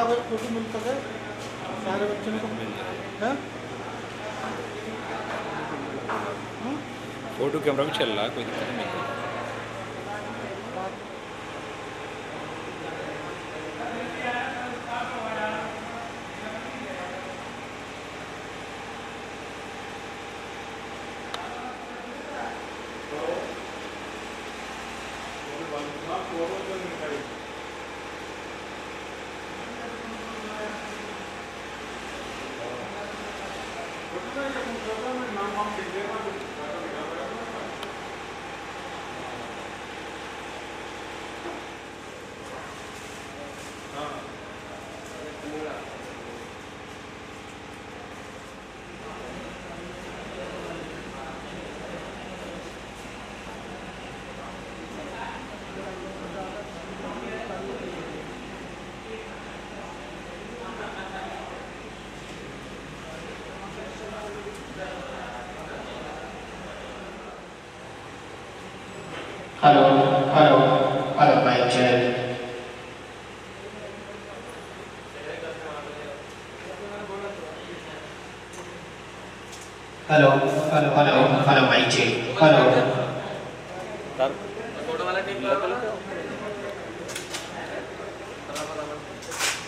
अगर फोटो मिल सके सारे बच्चों को मिल जाए। फोटो कैमरा भी चल रहा है, कोई दिक्कत नहीं है। Hello, hello, hello, mic check. Hello, hello, hello, hello, mic check. Hello.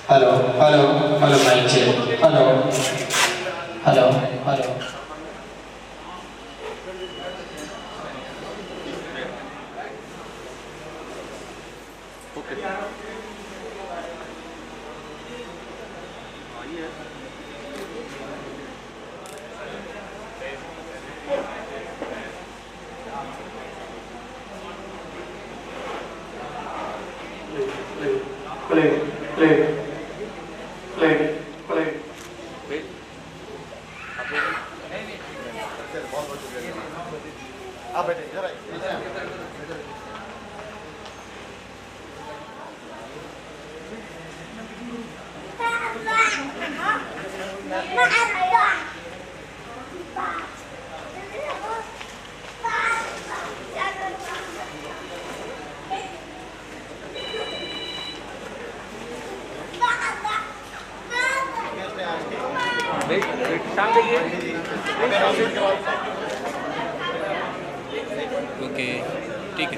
Hello, hello, hello, mic check. Hello, hello, hello. Play. आप बैठे इधर आइए। ओके, ठीक है।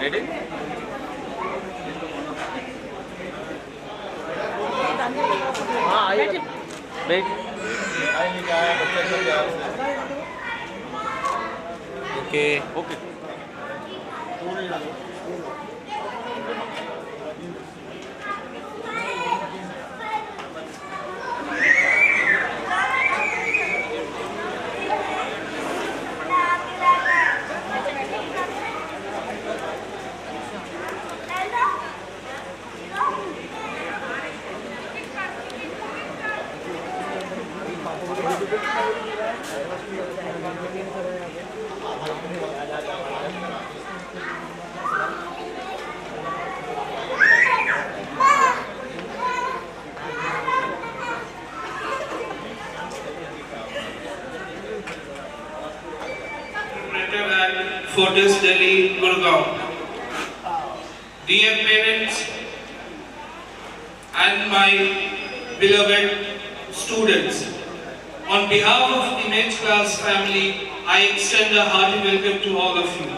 Ready? हाँ आइए बैठ। Okay okay. Fortis Delhi, Gurgaon. Dear parents and my beloved students, on behalf of Image Class family, I extend a hearty welcome to all of you.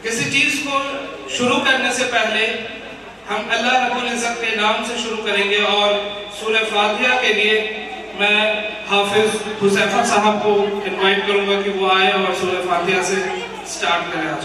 किसी चीज को शुरू करने से पहले हम अल्लाह रब्बुल इज़्ज़त के नाम से शुरू करेंगे और सूरह फातिहा के लिए मैं हाफिज हुसैफा साहब को इनवाइट करूंगा कि वो आए और सूरह फातिहा से स्टार्ट करें आज।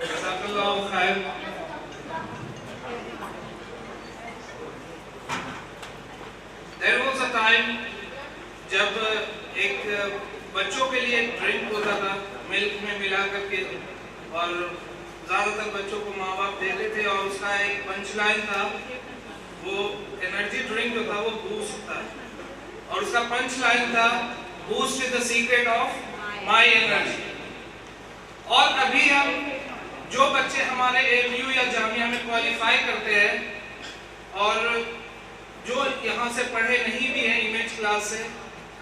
Jazakallahu khair. There was a time जब एक बच्चों के लिए ड्रिंक होता था मिल्क में मिला करके और ज़्यादातर बच्चों को माँ बाप देते थे और उसका एक पंच लाइन था वो एनर्जी ड्रिंक जो था वो बूस्ट था, और उसका पंच लाइन था boost is the secret of my energy. और अभी हम जो बच्चे हमारे AMU या जामिया में क्वालिफाई करते हैं और जो यहाँ से पढ़े नहीं भी हैं इमेज क्लास से,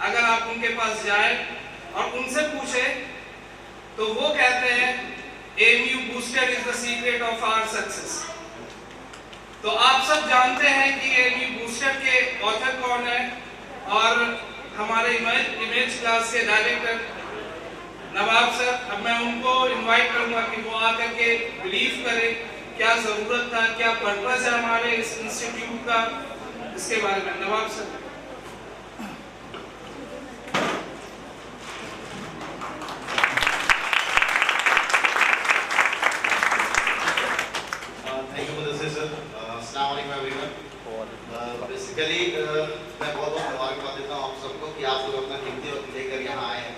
अगर आप उनके पास जाए और उनसे पूछे तो वो कहते हैं AMU booster is the secret of our success. तो आप सब जानते हैं कि AMU बूस्टर के ऑथर कौन है, और हमारे इमेज क्लास के डायरेक्टर नवाब सर। अब मैं उनको इनवाइट करूंगा कि वो आकर के ब्रीफ करें क्या जरूरत था, क्या पर्पस है हमारे इस इंस्टीट्यूट का, इसके बारे में। Nawab sir. Thank you Mudassir sir. अस्सलाम वालेकुम एवरीवन। बेसिकली मैं बहुत मुबारकबाद देता हूँ आप सबको कि आप लोग अपना कीमती वक्त लेकर यहाँ आए हैं।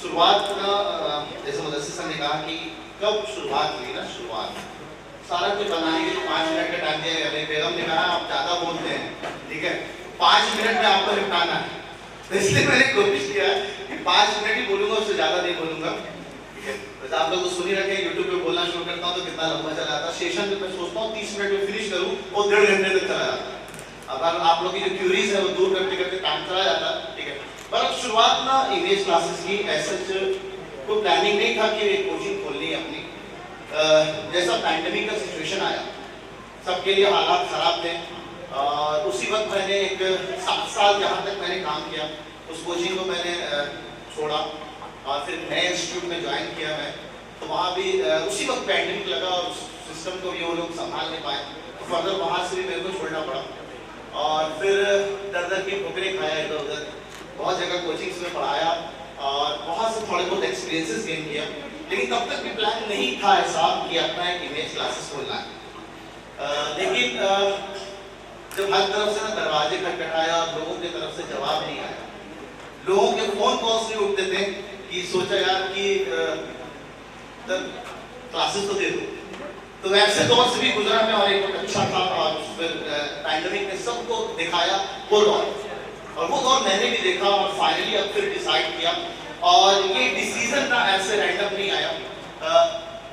शुरुआत का जैसे मुदस्सिर सर ने कहा कि कब शुरुआत हुई ना, शुरुआत सारा कुछ बनाने के लिए 5 मिनट का टाइम दिया गया। बेगम ने कहा आप ज़्यादा बोलते हैं, ठीक है, 5 मिनट में आपको निपटाना है, तो इसलिए मैंने कोशिश किया कि 5 मिनट ही बोलूँगा, उससे ज़्यादा नहीं बोलूँगा, ठीक है। वैसे आप लोग तो सुन ही रखे हैं, यूट्यूब पे बोलना शुरू करता हूँ तो कितना लंबा चला जाता है। सेशन में मैं सोचता हूँ 30 मिनट में फिनिश करूँ, वो 1.5 घंटे तक चला जाता है। अगर आप लोग की जो क्यूरीज है वो दूर करते करते टाइम चला जाता है, ठीक है। पर शुरुआत ना इमेज क्लासेस की ऐसे कोई प्लानिंग नहीं था कि एक कोचिंग खोलनी है अपनी। जैसा पैंडेमिक का सिचुएशन आया, सबके लिए हालात खराब थे, और उसी वक्त मैंने एक 7 साल जहाँ तक मैंने काम किया उस कोचिंग को मैंने छोड़ा और फिर नए इंस्टीट्यूट में ज्वाइन किया मैं। तो वहाँ भी उसी वक्त पैंडेमिक लगा और उस सिस्टम को भी वो लोग संभाल नहीं पाए, तो फर्दर वहाँ से भी मेरे को छोड़ना पड़ा। और फिर दर की ठोकरें खाया, इधर उधर बहुत जगह कोचिंग्स में पढ़ाया और बहुत से थोड़े बहुत एक्सपीरियंसेस गेन किया, लेकिन तब तक भी प्लान नहीं था ऐसा कि अपना एक इमेज क्लासेस खोलना है। लेकिन जब हर तरफ से ना दरवाजे खटखटाया और लोगों की तरफ से जवाब नहीं आया, लोगों के फोन कॉल्स नहीं उठते थे कि सोचा यार कि क्लासेस तो दे दो। तो वैसे दौर से भी गुजरा मैं और एक अच्छा था, और फिर पैंडेमिक ने सबको दिखाया वो दौर, और वो दौर मैंने भी देखा और फाइनली अब फिर डिसाइड किया। और ये डिसीजन ना ऐसे रैंडम नहीं आया।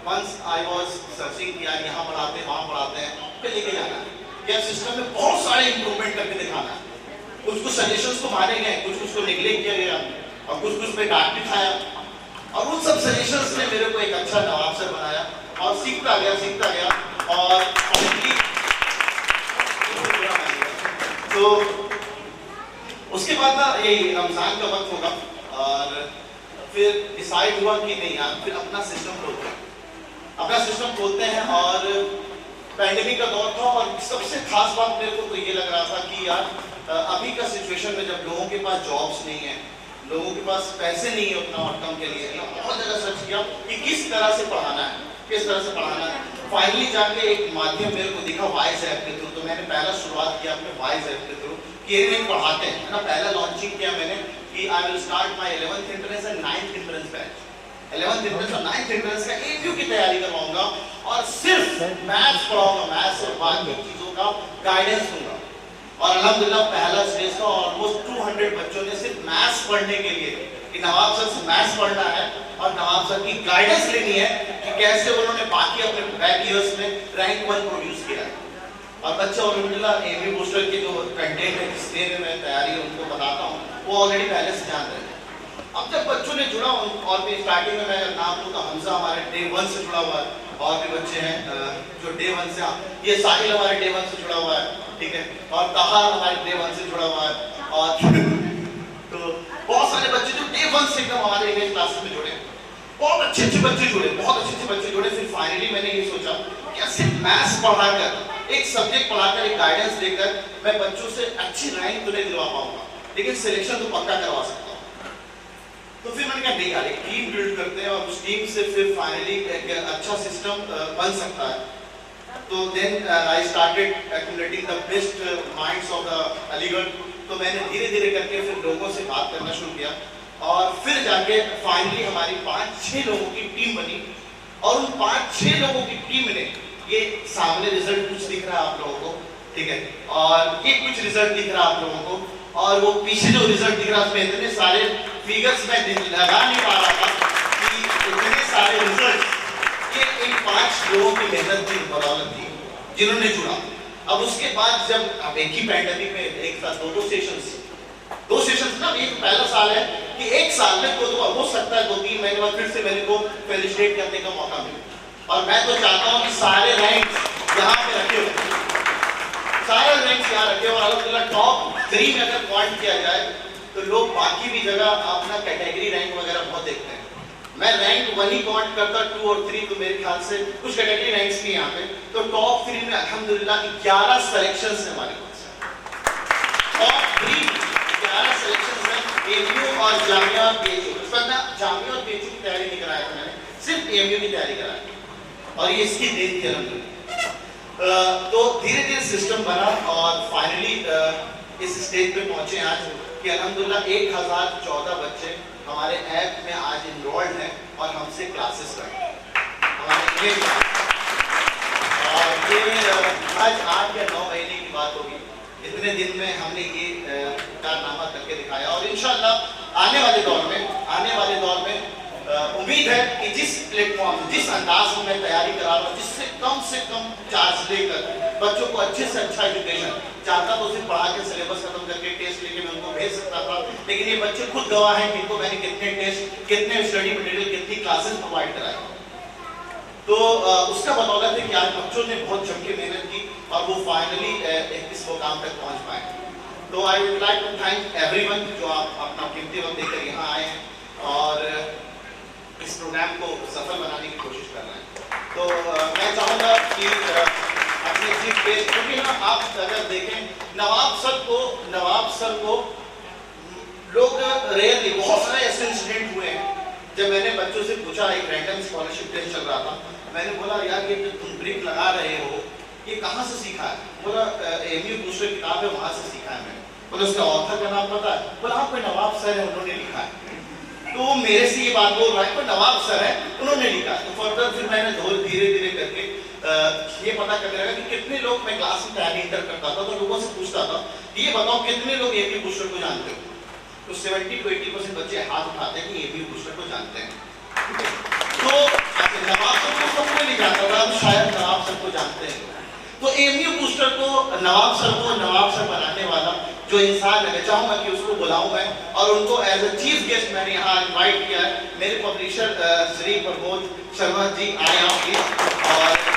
वंस आई वाज सर्चिंग कि यार यहाँ पढ़ाते हैं, वहाँ पढ़ाते हैं, फिर लेके जाना है यार, सिस्टम में बहुत सारे इंप्रूवमेंट करके दिखाना है। कुछ सजेशंस को माने गए, कुछ को निगलेक्ट किया गया, और कुछ पे डांट भी खाया, और उन सब सजेशंस ने मेरे को एक अच्छा नवाब सर बनाया और सीखता गया और तो उसके बाद ना यही रमजान का वक्त होगा और फिर डिसाइड हुआ कि नहीं यार फिर अपना सिस्टम खोलते हैं। और पैंडेमिक का दौर था और सबसे खास बात मेरे को तो ये लग रहा था कि यार अभी का सिचुएशन में जब लोगों के पास जॉब्स नहीं है, लोगों के पास पैसे नहीं है उतना आउटकम के लिए, बहुत जगह सर्च किया कि किस तरह से पढ़ाना है। फाइनली जाके एक माध्यम मेरे को दिखा वाइज ऐप के थ्रू, तो मैंने पहला शुरुआत किया अपने वाइज ऐप के थ्रू कि ये पढ़ाते हैं ना। पहला लॉन्चिंग किया मैंने कि I will start my 11th entrance and 9th entrance batch. 11th entrance और 9th एंट्रेंस का AMU की तैयारी करवाऊंगा और सिर्फ मैथ्स पढ़ाऊंगा, मैथ्स और बाकी चीजों का गाइडेंस दूंगा। और अल्हम्दुलिल्लाह पहला स्टेज का ऑलमोस्ट 200 बच्चों ने सिर्फ मैथ्स पढ़ने के लिए कि नवाब सर से मैथ्स पढ़ना है और नवाब सर की गाइडेंस लेनी है कि कैसे उन्होंने बाकी अपने बैक ईयर्स में रैंक 1 प्रोड्यूस किया है। और बच्चे अल्हम्दुलिल्लाह AMU बूस्टर के जो कंटेंट है जिसके लिए मैं तैयारी उनको बताता हूँ वो ऑलरेडी पहले से जान रहे हैं। अब जब बच्चों ने जुड़ा और भी स्टार्टिंग में मैं नाम लूँ तो हमजा हमारे डे 1 से जुड़ा हुआ है, और भी बच्चे हैं जो डे 1 से, ये साहिल हमारे डे 1 से जुड़ा हुआ है, ठीक है, और ताहा हमारे डे 1 से जुड़ा हुआ है, और तो बहुत सारे बच्चे जो डे 1 से एकदम हमारे इमेज क्लासेस में जुड़े, बहुत अच्छे बच्चे जुड़े। फिर फाइनली मैंने ये सोचा कि सिर्फ मैथ्स पढ़ाकर, एक सब्जेक्ट पढ़ाकर, एक गाइडेंस देकर मैं बच्चों से अच्छी रैंक तो नहीं दिलवा पाऊंगा, लेकिन सिलेक्शन तो पक्का करवा सकता हूँ। तो फिर मैंने कहा नहीं यार एक टीम बिल्ड करते हैं और उस टीम से फिर फाइनली एक अच्छा सिस्टम बन सकता है। तो then I started accumulating the best minds of the Aligarh. तो मैंने धीरे धीरे करके फिर लोगों से बात करना शुरू किया और फिर जाके फाइनली हमारी 5-6 लोगों की टीम बनी। और उन 5-6 लोगों की टीम ने, ये सामने रिजल्ट कुछ दिख रहा है आप लोगों को, ठीक है, और ये कुछ रिजल्ट दिख रहा है आप लोगों को, और वो पीछे जो रिजल्ट दिख रहा है उसमें इतने सारे फिगर्स मैं लगा नहीं पा रहा था कि इतने सारे रिजल्ट ये इन 5 लोगों की मेहनत की बदौलत थी जिन्होंने जुड़ा। अब उसके बाद जब अब एक ही पैंडेमिक में एक साथ दो सेशंस ना, एक पहला साल है कि एक साल में तो हो सकता है 2-3 महीने बाद फिर से मेरे को फेलिसिटेट करने का मौका मिले, और मैं तो चाहता हूँ कि सारे रैंक यहाँ पे रखे हो, सारे रैंक यहाँ रखे हो, और अल्हम्दुलिल्लाह टॉप 3 में अगर पॉइंट किया जाए तो लोग बाकी भी जगह अपना कैटेगरी रैंक वगैरह बहुत देखते हैं। मैं रैंक 1 ही काउंट करता, 2 और 3 तो मेरे ख्याल से कुछ कैटेगरी रैंक्स नहीं यहाँ पे, तो टॉप 3 में अल्हम्दुलिल्लाह 11 सिलेक्शंस है हमारे पास। टॉप 3 11 सिलेक्शंस है, एमयू और जामिया बीएचयू। इस वक्त ना जामिया और बीएचयू की तैयारी नहीं कराया था मैंने, सिर्फ एमयू की तैयारी कराई, और ये इसकी देन थी अल्हम्दुलिल्लाह। तो धीरे धीरे सिस्टम बना और फाइनली इस स्टेज पे पहुंचे आज कि अल्हम्दुलिल्लाह 1014 बच्चे हमारे ऐप में आज इनरोल्ड हैं और हमसे क्लासेस कर रहे हैं हमारे लिए। और ये आज 8 या 9 महीने की बात होगी, इतने दिन में हमने ये कारनामा करके दिखाया, और इंशाअल्लाह आने वाले दौर में उम्मीद है कि जिस प्लेटफॉर्म जिस अंदाज में मैं तैयारी करा रहा हूँ, जिससे कम से कम चार्ज लेकर बच्चों को अच्छे से अच्छा एजुकेशन चाहता तो सिर्फ पढ़ा के सिलेबस खत्म करके टेस्ट लेके मैं उनको भेज सकता था, लेकिन ये बच्चे खुद गवाह हैं कि इनको मैंने कितने टेस्ट, कितने स्टडी मटेरियल, कितनी क्लासेस प्रोवाइड कराई। तो उसका बदौलत है कि आज बच्चों ने बहुत जम के मेहनत की और वो फाइनली इस मुकाम तक पहुंच पाए। तो I would like to thank everyone जो आप अपना कीमती वक्त देकर यहाँ आए हैं और इस प्रोग्राम को सफल बनाने की कोशिश कर रहे हैं। तो मैं चाहूँगा कि अपने चीफ गेस्ट, क्योंकि ना आप अगर देखें नवाब सर को लोग रेयरली, बहुत सारे ऐसे इंसिडेंट हुए हैं जब मैंने बच्चों से पूछा, एक रैंडम स्कॉलरशिप टेस्ट चल रहा था, मैंने बोला यार ये जो तुम ब्रिक लगा रहे हो ये कहाँ से सीखा है? बोला एमयू बूस्टर किताब है वहाँ से सीखा है मैंने। बोला उसका ऑथर का नाम पता है? बोला हाँ कोई नवाब सर है उन्होंने लिखा है। तो वो मेरे से ये बात बोल रहा है कोई नवाब सर है उन्होंने लिखा। तो फर्दर फिर मैंने धीरे धीरे करके ये पता करने लगा कि कितने लोग, मैं क्लास में तैयारी इंटर करता था तो लोगों से पूछता था ये बताओ कितने लोग एमयू बूस्टर को जानते हो? तो 70 to 80% बच्चे हाथ उठाते हैं कि एमयू बूस्टर को जानते हैं। तो नवाब सर को सबको नहीं जानता था, शायद नवाब सर को जानते हैं। तो एमयू बूस्टर को नवाब सर बनाने वाला जो इंसान है, मैं चाहूँगा कि उसको बुलाऊं मैं, और उनको एज अ चीफ गेस्ट मैंने यहाँ इनवाइट किया है। मेरे पब्लिशर श्री प्रमोद शर्मा जी आए आप प्लीज। और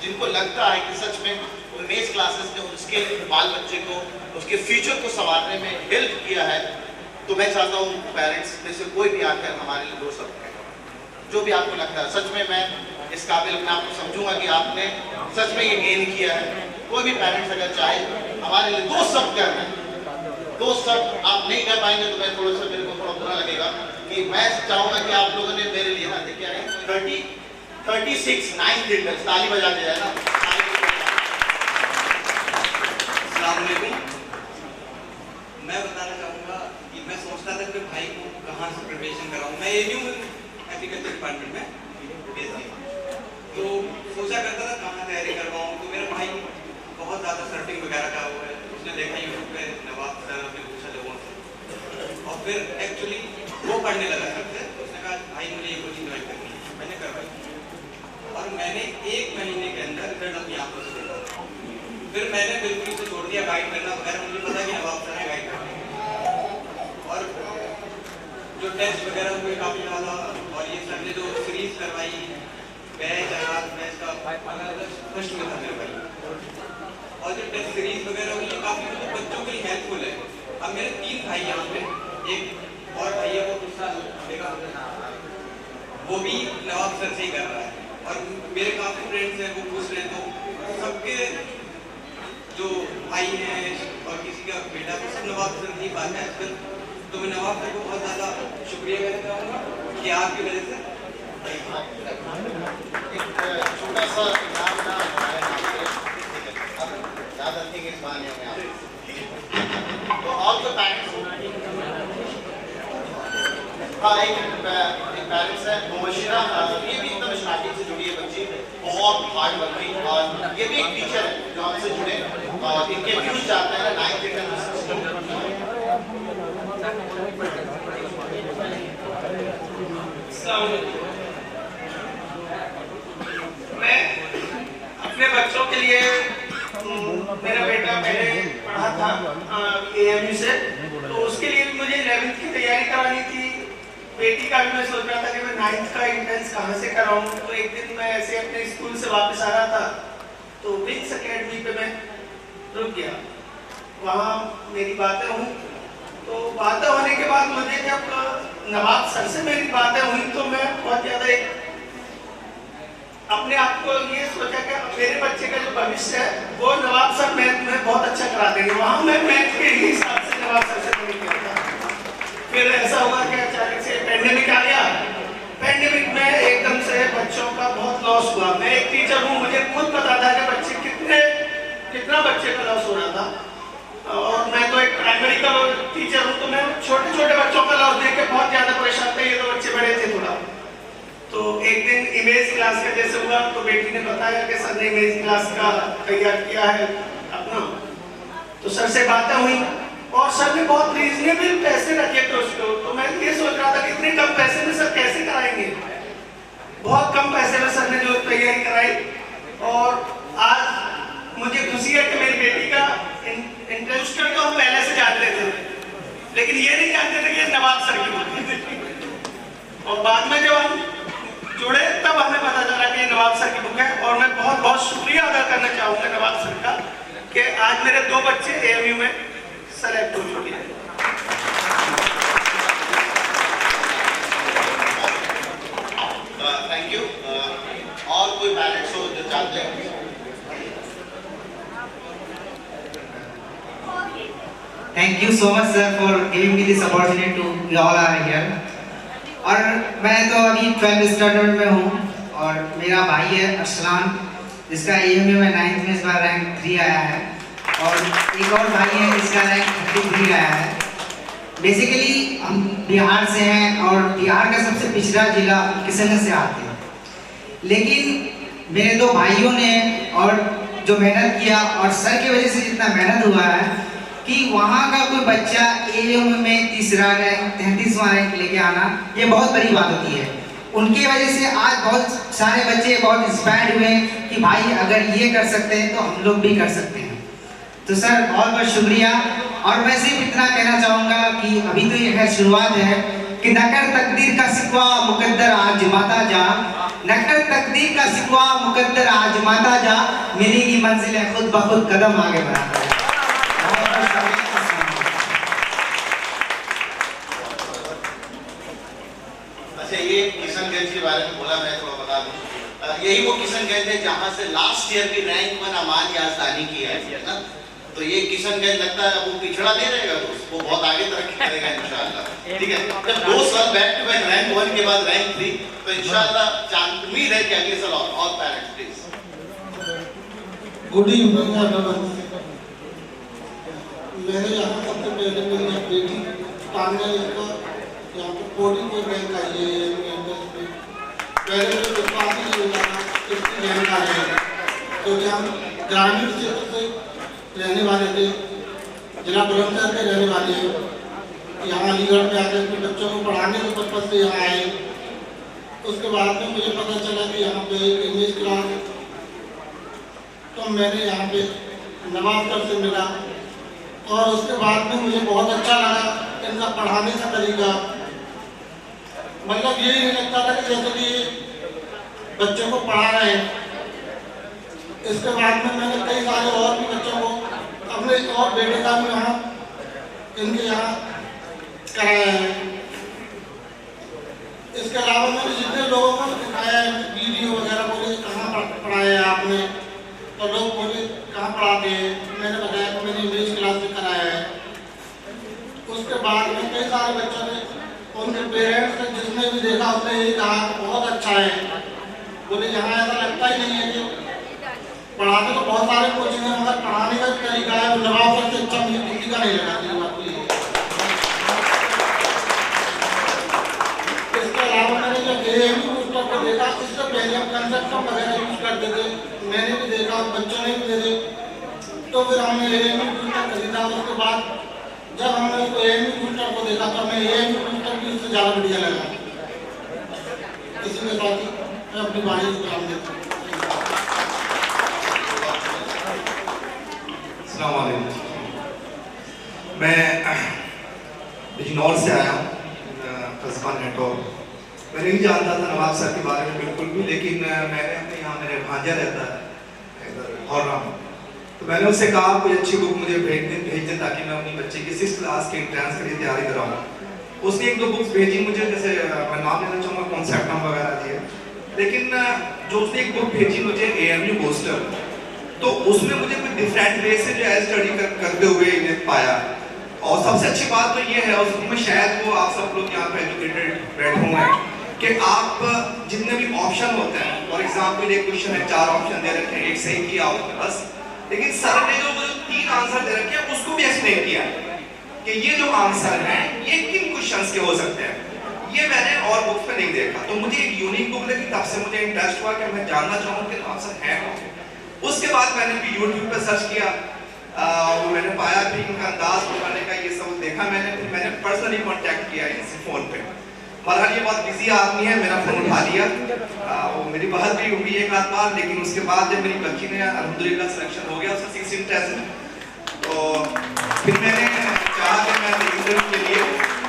जिनको लगता है कि सच में इमेज क्लासेस ने उसके बाल बच्चे को, उसके फ्यूचर को संवारने में हेल्प किया है, तो मैं चाहता हूँ पेरेंट्स में से कोई भी आकर हमारे लिए दो शब्द कहे। जो भी आपको लगता है सच में मैं इस काबिल अपने आप को समझूंगा कि आपने सच में ये गेन किया है। कोई भी पेरेंट्स अगर चाहे हमारे लिए दो शब्द कहना है, दो शब्द आप नहीं कह पाएंगे तो मैं थोड़ा सा, मेरे को थोड़ा बुरा लगेगा कि मैं चाहूँगा कि आप लोगों ने मेरे लिए ना देखिए 36 9th इंटर्स ताली बजा दिया है ना। अस्सलाम वालेकुम। मैं बताना चाहूँगा कि मैं सोचता था कि भाई को कहाँ से प्रिपरेशन कराऊँ। मैं ANU में एग्रीकल्चर डिपार्टमेंट में बेसिक, तो सोचा करता था कहाँ तैयारी करवाऊँ। तो मेरा भाई बहुत ज़्यादा सर्टिंग वगैरह का हुआ है, उसने देखा यूट्यूब पे नवाब सर ने पूछा लोगों से, और फिर एक्चुअली वो पढ़ने लगा सबसे। उसने कहा भाई मुझे ये कोचिंग ज्वाइन करनी है, मैंने करवाई और मैंने 1 महीने के अंदर रिजल्ट अपनी आंखों से देखा। फिर मैंने बिल्कुल इसे छोड़ दिया गाइड करना वगैरह, मुझे पता कि नवाब सर ने गाइड करना। और जो टेस्ट वगैरह हुए काफ़ी ज़्यादा, और ये सर ने जो सीरीज करवाई बैच का फर्स्ट में था मेरे भाई, और जो टेस्ट सीरीज वगैरह हुई काफ़ी मतलब बच्चों के लिए हेल्पफुल है। अब मेरे 3 भाई यहाँ पे, एक और भाई है वो दूसरा देखा वो भी नवाब सर से ही कर रहा है, और मेरे काफ़ी फ्रेंड्स हैं वो पूछ रहे, तो सबके जो भाई हैं और किसी का बेटा तो सब नवाब सर की बात है आजकल। तो मैं नवाब सर को बहुत ज़्यादा शुक्रिया कहना चाहूँगा कि आपकी वजह से एक छोटा सा नाम ना हमारे नाम पे ज़्यादा थिंग इस बारे में आप तो ऑल द पेरेंट्स, हाँ एक पेरेंट्स है मुबशिरा, ये भी एकदम स्टार्टिंग से जुड़ी है बच्ची, बहुत हार्ड वर्किंग, और ये भी एक टीचर है जो हमसे जुड़े, और इनके व्यूज जाते हैं 9th और 10th मैं अपने बच्चों के लिए, मेरा बेटा पहले पढ़ा था AMU से, तो उसके लिए भी मुझे 11th की तैयारी करानी थी। बेटी का भी मैं सोच रहा था कि मैं 9th का एंट्रेंस कहाँ से कराऊं। तो एक दिन मैं ऐसे अपने स्कूल से वापस आ रहा था, तो विंग्स अकेडमी पे मैं रुक गया, वहाँ मेरी बातें हुई। तो बातें होने के बाद मुझे जब नवाब सर से मेरी बातें हुई तो मैं बहुत ज़्यादा अपने आप को ये सोचा कि मेरे बच्चे का जो भविष्य है वो नवाब सर मैथ में बहुत अच्छा करा देंगे। वहाँ मैं मैथ के ही हिसाब से नवाब सर से पढ़ गया था। फिर ऐसा हुआ कि अचानक से पेंडेमिक आ गया। पेंडेमिक में एकदम से बच्चों का बहुत लॉस हुआ। मैं एक टीचर हूँ, मुझे खुद पता था कि बच्चे कितना बच्चे का लॉस हो रहा था, और मैं तो एक प्राइमरी का टीचर हूँ, तो मैं छोटे छोटे बच्चों का लॉस देख के बहुत ज़्यादा परेशान था। ये तो बच्चे बड़े थे थोड़ा। तो एक दिन इमेज क्लास का जैसे हुआ तो बेटी ने बताया कि सर ने इमेज क्लास का तैयार किया है अपना। तो सर से बातें हुई और सर ने बहुत रीजनेबल पैसे रखे थे उसको। तो मैं ये सोच रहा था कि इतने कम पैसे में सर कैसे कराएंगे। बहुत कम पैसे में सर ने जो तैयारी कराई, और आज मुझे खुशी है कि मेरी बेटी का इंटरेस्ट को हम पहले से जानते थे, लेकिन ये नहीं जानते थे कि नवाब सर की बुक। और बाद में जब हम जुड़े तब हमें पता चला कि नवाब सर की बुक है। और मैं बहुत बहुत शुक्रिया अदा करना चाहूँगा नवाब सर का कि आज मेरे 2 बच्चे AMU में सेलेक्ट हो चुके हैं। Thank you. और कोई पेरेंट्स हो जो चाहते हैं? Thank you so much sir for giving me this opportunity to we all are here. और मैं तो अभी 12th स्टैंडर्ड में हूँ, और मेरा भाई है अरसलान जिसका AMU में 9th में इस बार रैंक 3 आया है, और एक और भाई है जिसका रैंक 33 आया है। बेसिकली हम बिहार से हैं और बिहार का सबसे पिछड़ा जिला किशनगंज से आते हैं, लेकिन मेरे 2 भाइयों ने और जो मेहनत किया, और सर की वजह से जितना मेहनत हुआ है कि वहाँ का कोई बच्चा AMU में 3रा रैंक 33वां रैंक लेके आना, ये बहुत बड़ी बात होती है। उनके वजह से आज बहुत सारे बच्चे बहुत इंस्पायर्ड हुए कि भाई अगर ये कर सकते हैं तो हम लोग भी कर सकते हैं। तो सर बहुत बहुत शुक्रिया। और मैं सिर्फ इतना कहना चाहूँगा कि अभी तो ये है शुरुआत है कि नकर तकदीर का सिकवा मुकद्दर आजमाता जा, नकर तकदीर का सिकवा मुकद्दर आजमाता जा, मिलेगी मंजिलें खुद ब खुद कदम आगे बढ़ाता है। अच्छा, ये किशनगंज के बारे में बोला, मैं थोड़ा बता दूं। यही वो किशनगंज है जहाँ से लास्ट ईयर की रैंक 1 अमान याजदानी की है ना। तो ये किशनगंज लगता है वो पिछड़ा नहीं रहेगा, वो बहुत आगे तरक्की करेगा इंशाल्लाह। ठीक है, जब 2 साल बैक टू बैक रैंक 1 के बाद रैंक 3, तो इंशाल्लाह उम्मीद है कि अगले साल और parents please. Good evening everyone. मैंने यहाँ सबसे पहले मेरी बेटी तान्या इसका यहाँ पे 44 रैंक आई है पहले मेरे विश्वास ही नहीं होता था इसकी रैंक आ जाएगी, क्योंकि हम ग्रामीण क्षेत्र से रहने वाले थे, जिला बुलंदशहर के रहने वाले हैं। यहाँ अलीगढ़ में आकर अपने बच्चों को पढ़ाने के पर्पज से यहाँ आए। उसके बाद में मुझे पता चला कि यहाँ पे इंग्लिश क्लास, तो मैंने यहाँ पे नवाब सर से मिला और उसके बाद में मुझे बहुत अच्छा लगा इनका पढ़ाने का तरीका। मतलब यही नहीं लगता था कि जैसे कि बच्चों को पढ़ा रहे हैं। इसके बाद में मैंने कई सारे और भी बच्चों को अपने और बेटे का भी यहाँ इनके यहाँ कराया है। इसके अलावा मैंने जितने लोगों को दिखाया है वीडियो वगैरह, बोले कहाँ पढ़ाया है आपने, तो लोग बोले कहाँ पढ़ाते हैं, मैंने बताया कि मैंने इंग्लिश क्लास में कराया है। उसके बाद में कई सारे बच्चों ने, उनके पेरेंट्स ने, जिसने भी देखा उसने यही कहा बहुत अच्छा है। बोले यहाँ ऐसा लगता ही नहीं है कि पढ़ाते तो बहुत सारे कोचिंग है मगर पढ़ाने का तरीका है वो नवाब सर से अच्छा मुझे किसी का नहीं लगा। इसके अलावा मैंने जब AMU बूस्टर को देखा, इससे पहले हम कंसेप्ट वगैरह यूज करते थे, मैंने भी देखा, बच्चों ने भी देखे, तो फिर हमने AMU बूस्टर खरीदा। उसके बाद जब हमने उसको AMU बूस्टर को देखा तो हमें AMU बूस्टर भी उससे ज़्यादा बढ़िया लगा। इसी के साथ ही मैं अपनी वाणी को काम देता हूँ। मैं बिजनौर से आया हूँ, कस्बा नेटौर। मैं नहीं जानता था नवाब साहब के बारे में बिल्कुल भी, लेकिन मैंने अपने यहाँ मेरे भांजा रहता है इधर हौरा में, तो मैंने उससे कहा कोई अच्छी बुक मुझे भेज दें ताकि मैं अपनी बच्चे की 6th क्लास के एंट्रेंस के लिए तैयारी कराऊँ। उसने 1-2 बुक्स भेजी मुझे, जैसे मैं नाम लेना चाहूँगा, कॉन्सेप्ट नाम वगैरह दिए, लेकिन जो उसने एक बुक भेजी मुझे AMU बूस्टर, तो उसमें मुझे कोई डिफरेंट वे से जो है स्टडी करते हुए इन्हें पाया। और सबसे अच्छी बात तो ये है उसमें, शायद वो आप सब लोग यहाँ पे एजुकेटेड बैठे हुए हैं, कि आप जितने भी ऑप्शन होते हैं, फॉर एग्जाम्पल एक क्वेश्चन है 4 ऑप्शन दे रखे हैं, एक सही किया उसमें बस, लेकिन सर ने जो 3 आंसर दे रखे हैं उसको भी एक्सप्लेन किया कि ये जो आंसर है ये किन क्वेश्चंस के हो सकते हैं। ये मैंने और बुक्स में नहीं देखा, तो मुझे एक यूनिक बुक लगी, तब से मुझे इंटरेस्ट हुआ कि मैं जानना चाहूँ कि आंसर है कौन। उसके बाद मैंने भी YouTube पे सर्च किया, मैंने पाया भी इनका अंदाज बनाने का ये सब देखा मैंने, फिर मैंने पर्सनली कांटेक्ट किया इनसे फ़ोन पे। बहरहाल ये बहुत बिजी आदमी है, मेरा फ़ोन उठा लिया, वो मेरी बात भी हुई एक आध बार, लेकिन उसके बाद जब मेरी बच्ची ने अल्हम्दुलिल्लाह सिलेक्शन हो गया उसका 16 टेस्ट में, तो फिर मैंने चाहा कि मैं इंटरव्यू के लिए,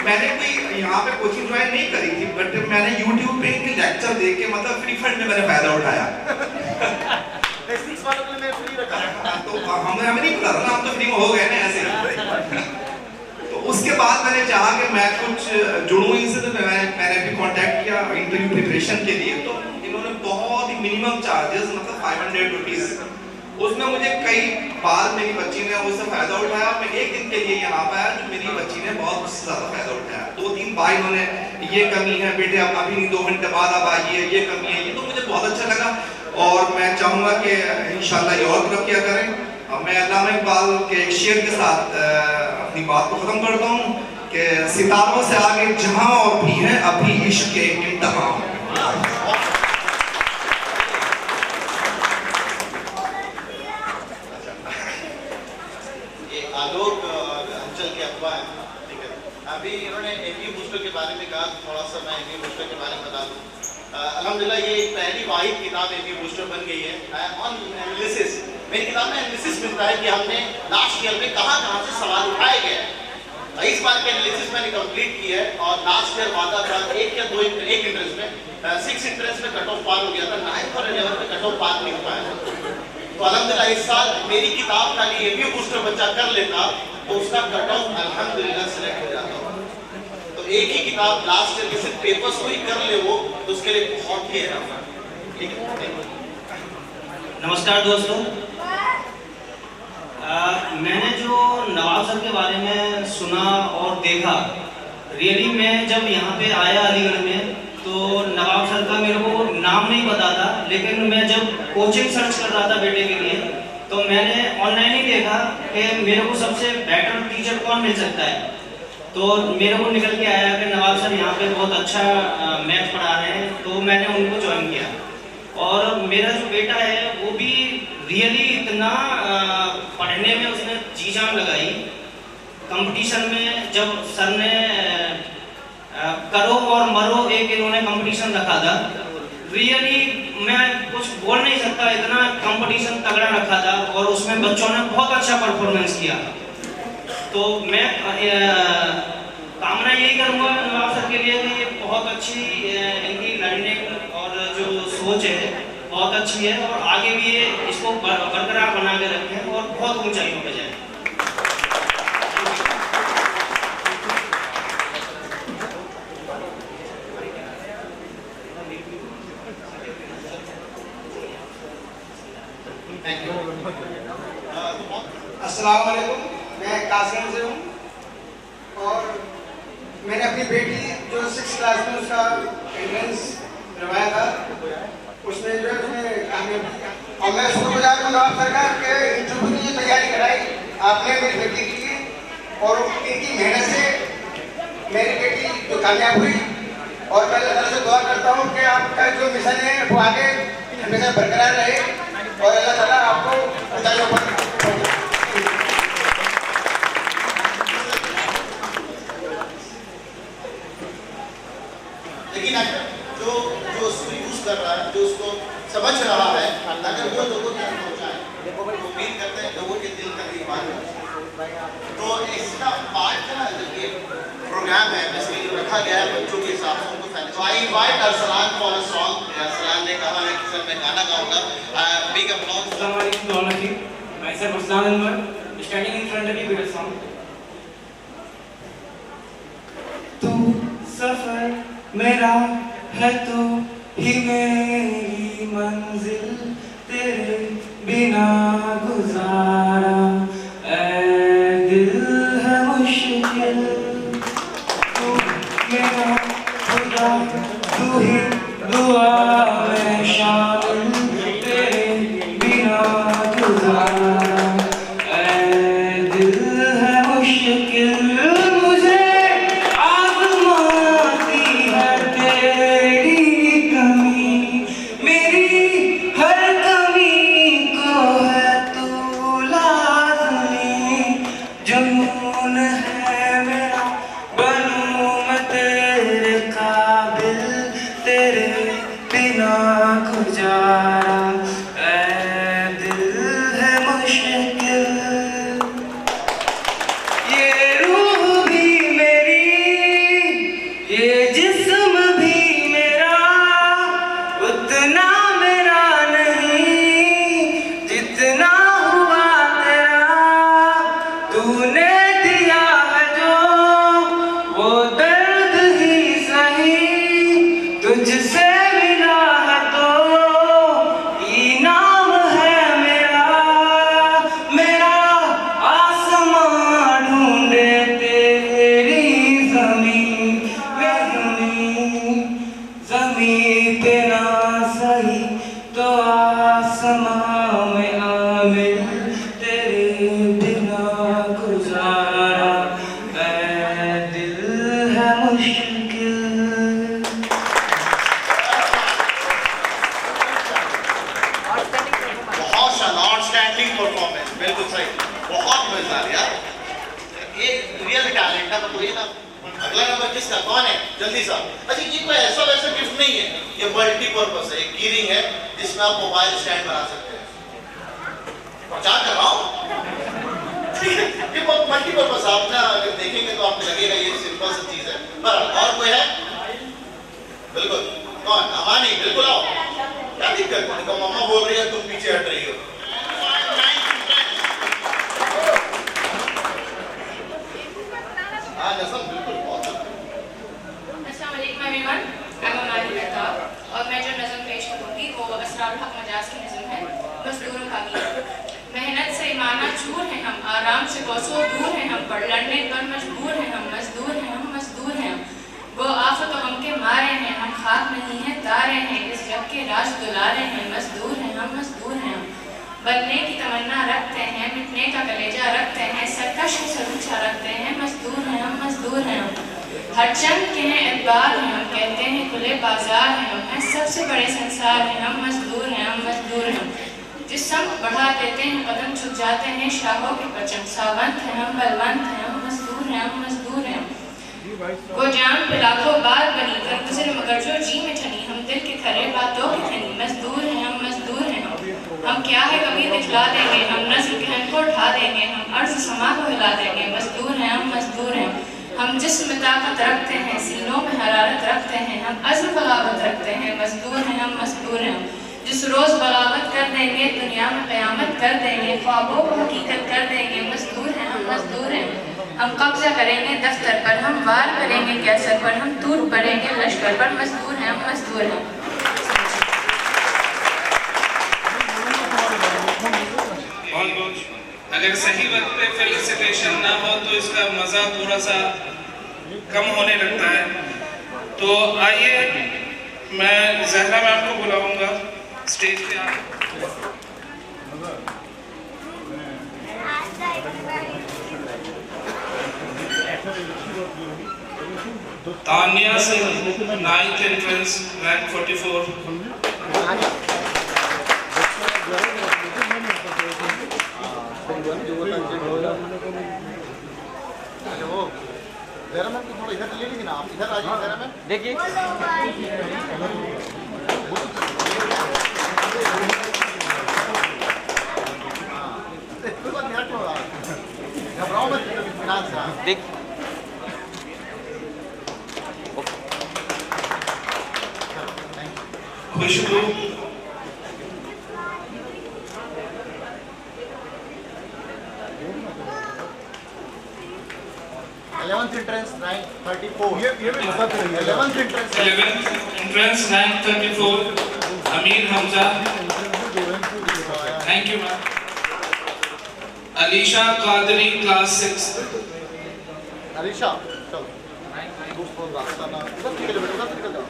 मैंने कोई यहाँ पे कोचिंग ज्वाइन नहीं करी थी, बट मैंने YouTube पे इनके लेक्चर देख के मतलब फ्री फंड में मैंने फ़ायदा उठाया। वालों के लिए मैं फ्री रखा है, तो हमें नहीं पता था ना, हम तो फ्री में हो गए ना ऐसे। तो उसके बाद मैंने चाहा कि मैं कुछ जुड़ूं इनसे, तो मैंने भी कांटेक्ट किया इंटरव्यू प्रिपरेशन के लिए। तो इन्होंने बहुत ही मिनिमम चार्जेस, मतलब 500 रुपीज़, उसमें मुझे कई बार मेरी बच्ची ने उससे फ़ायदा उठाया। मैं एक दिन के लिए यहाँ पे आया, जो मेरी बच्ची ने बहुत ज़्यादा फ़ायदा उठाया। 2-3 बार इन्होंने ये कमी है बेटे आप अभी नहीं, 2 घंटे बाद आप आइए, ये कमी है, ये तो मुझे बहुत अच्छा लगा। और मैं चाहूँगा कि इंशाल्लाह ये और तरक्कियाँ करें। मैं अल्लामा इकबाल के एक शेर के साथ अपनी बात को ख़त्म करता हूँ कि सितारों से आगे जहाँ और भी हैं अभी इश्क के इम्तिहान। ये आलोक अंचल के अफवाह है, ठीक है। अभी इन्होंने AMU बूस्टर के बारे में कहा, थोड़ा सा मैं AMU बूस्टर के बारे में बता दूँ। अल्हम्दुलिल्लाह ये एक पहली वाहिद किताब AMU बूस्टर बन गई है ऑन एनालिसिस। मेरी किताब में एनालिसिस मिलता है कि हमने लास्ट ईयर में कहाँ से सवाल उठाए गए हैं। इस बार के एनालिसिस मैंने कंप्लीट की है और लास्ट ईयर वादा था एक इंट्रेंस में 6 इंट्रेंस में कट ऑफ पार हो गया था, 9th और 11th में कट ऑफ पार नहीं हो पाया। तो अल्हम्दुलिल्लाह इस साल मेरी किताब का AMU बूस्टर बच्चा कर लेता तो उसका कट ऑफ अल्हम्दुलिल्लाह सिलेक्ट हो जाता। तो एक ही किताब लास्ट ईयर के सिर्फ पेपर्स को ही कर ले वो, तो उसके लिए बहुत ही है। ठीक है, नमस्कार दोस्तों। मैंने जो नवाब सर के बारे में सुना और देखा, रियली मैं जब यहाँ पे आया अलीगढ़ में तो नवाब सर का मेरे को नाम नहीं पता था, लेकिन मैं जब कोचिंग सर्च कर रहा था बेटे के लिए तो मैंने ऑनलाइन ही देखा कि मेरे को सबसे बेटर टीचर कौन मिल सकता है। तो मेरे को निकल के आया कि नवाब सर यहाँ पे बहुत अच्छा मैथ पढ़ा रहे हैं, तो मैंने उनको ज्वाइन किया। और मेरा जो बेटा है वो भी रियली इतना पढ़ने में उसने जी जान लगाई। कंपटीशन में जब सर ने करो और मरो एक इन्होंने कंपटीशन रखा था, रियली मैं कुछ बोल नहीं सकता, इतना कंपटीशन तगड़ा रखा था और उसमें बच्चों ने बहुत अच्छा परफॉर्मेंस किया। तो मैं कामना यही करूँगा नवाब सर के लिए कि ये बहुत अच्छी इनकी लर्निंग और जो सोच है बहुत अच्छी है और आगे भी ये इसको बरकरार बना के रखें और बहुत ऊंचाइयों पे जाए। अस्सलाम वालेकुम, मैं कासिम से हूँ और मैंने अपनी बेटी जो 6th क्लास में उसका एंट्रेंस करवाया था, उसमें जो है उसने कामयाबी किया। और मैं शुक्रगुजार हूँ नवाब सरकार के इंटरव्यू की तैयारी कराई आपने मेरी बेटी के लिए, और इनकी मेहनत से मेरी बेटी तो कामयाब हुई। और मैं अल्लाह से दुआ करता हूँ कि आपका जो मिशन है वो आगे हमेशा बरकरार रहे और अल्लाह ताला आपको ऊंचाइयों पर। लेकिन जो जो उसको यूज कर रहा है, जो उसको समझ रहा है, अगर वो लोगों तक पहुंचाए तो उम्मीद करते हैं लोगों के दिल तक ये बात पहुंचे। तो इसका पार्ट है ना, जब ये प्रोग्राम है जिसमें जो रखा गया है बच्चों के हिसाब से उनको फैमिली। तो I invite Arsalan for a song. Arsalan ने कहा है कि सर मैं गाना गाऊंगा। Big applause. अस्सलाम वालेकुम to all of you. myself Ruslan Anwar, standing in front of you with a song. तू सफर मेरा है, तू ही मेरी मंजिल, तेरे बिना गुजारा ऐ दिल है मुश्किल। तू मेरा खुदा, तू ही दुआ में शामिल, तेरे बिना गुजारा ऐ दिल है मुश्किल। मुझे आज़माती है तेरी कमी, मेरी हर कमी को है तू लाज़मी। जुनून है मेरा बनूं मैं तेरे काबिल, तेरे बिना गुजारा ऐ दिल है मुश्किल। ये रूह भी मेरी, ये जिस्म भी मेरा, उतना मेरा नहीं जितना हुआ तेरा। तूने दिया है जो वो दर्द ही सही, तुझसे मिला है तो इनाम है मेरा। मेरा आसमां ढूंढे तेरी ज़मीं, मैं ज़मीं पे ना सही तो आसमां में आमिल, तेरे बिना गुजारा ऐ दिल है मुश्किल। बहुत आउटस्टैंडिंग परफॉर्मेंस, बिल्कुल सही, बहुत मजेदार यार। एक रियल टैलेंट है। मतलब ये ना, अगला नंबर किसका, कौन है, जल्दी सा। अच्छा, ये कोई ऐसा वैसा गिफ्ट नहीं है, ये मल्टीपर्पज है, एक कीरिंग है जिसमें आप मोबाइल स्टैंड बना सकते हैं। क्या कर रहा हूँ ये बहुत मल्टीपर्पज। आप ना अगर देखेंगे तो आपको लगेगा ये सिंपल सी चीज है, पर और कोई है? बिल्कुल, कौन? अमानी, बिल्कुल आओ। क्या दिक्कत है? मम्मा बोल रही है तुम पीछे हट रही हो। हाँ नसम, बिल्कुल बहुत। अस्सलाम वालेकुम एवरीवन, आई एम अमानी मेहताब और मैं जो नज़म पेश करूँगी वो असरारुल हक मजाज की नज़म है, मज़दूरों का गीत। मेहनत से ईमाना चूर हैं हम, आराम से कोसों दूर हैं हम, पर लड़ने पर मजबूर हैं हम, मजदूर हैं हम, मजदूर हैं हम। वो आफत और गम के मारे हैं हम, खाक नहीं है तारे हैं, इस जग के राज दुलारे हैं, मजदूर हैं हम, मजदूर हैं हम। बनने की तमन्ना हर चंद के हैं एतबार हैं हम, कहते हैं खुले बाजार हैं हम, हैं सबसे बड़े संसार हैं हम, मजदूर हैं हम, मजदूर हैं। जिस्म बढ़ा देते हैं कदम झुक जाते हैं शाहों के परचम, सावंत हैं हम, बलवंत हैं हम, मजदूर हैं हम, मजदूर हैं। को जान पे लाखों बार बनी कर गुजरे मगर जो जी में ठनी, हम दिल के खरे बातों की खनी, मजदूर हैं हम, मजदूर हैं हम क्या है कभी दिखला देंगे हम, नस्ल कहन को उठा देंगे हम, अर्ज समा को हिला देंगे, मजदूर हैं हम, मजदूर हैं हम। जिस्म में ताकत रखते हैं सीनों में हरारत रखते हैं हम, अज़्म बगावत रखते हैं, मजदूर हैं हम, मजदूर हैं हम। जिस रोज़ बगावत कर देंगे दुनिया में क़यामत कर देंगे, ख्वाबों को हकीकत कर देंगे, मजदूर हैं हम, मजदूर हैं हम। कब्जा करेंगे दफ्तर पर हम, वार करेंगे कैसर पर हम, टूट पड़ेंगे लश्कर पर, मजदूर हैं हम, मजदूर हैं। अगर सही वक्त पे फेलिसिटेशन ना हो तो इसका मज़ा थोड़ा सा कम होने लगता है। तो आइए मैं ज़हरा मैम को बुलाऊंगा स्टेज पे Tania Singh 9th entrance rank 44। ज़रा मैम को थोड़ा इधर ले लीजिए ना, आप इधर आ जाइए ज़रा मैम। देखिए घबराओ मत, देख खुशबू 11th entrance rank 34। ये भी बता दीजिए 11th entrance rank 34 Amir Hamza. Thank you ma'am. Alisha Qadri class 6। Alisha चलो दोस्तों रास्ता ना उधर निकल बेटा, उधर निकल जाओ।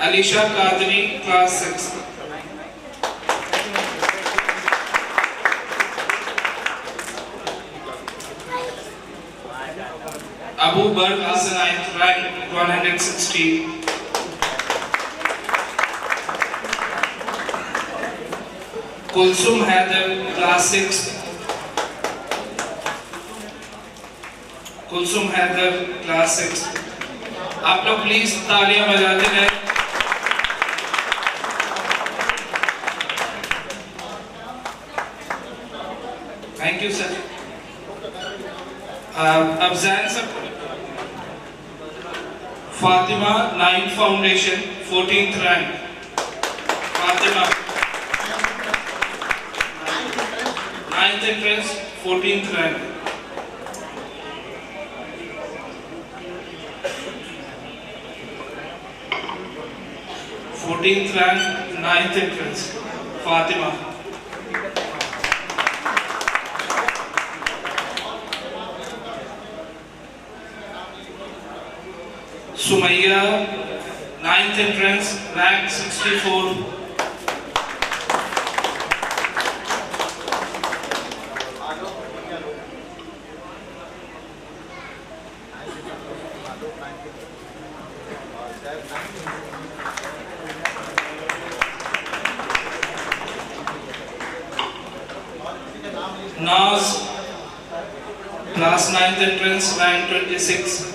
Alisha Qadri class 6। Abu Bakr is 9th rank 160। Kulsum Haider class 6। Kulsum Haider class 6। आप लोग प्लीज तालियां बजाते रहें। Thank you sir. अब Jain sir Fatima 9th foundation 14th rank. Fatima 9th entrance 14th rank. Rank 9th entrance Fatima. Sumaiya 9th entrance rank 64। Naaz class 9th entrance rank 26।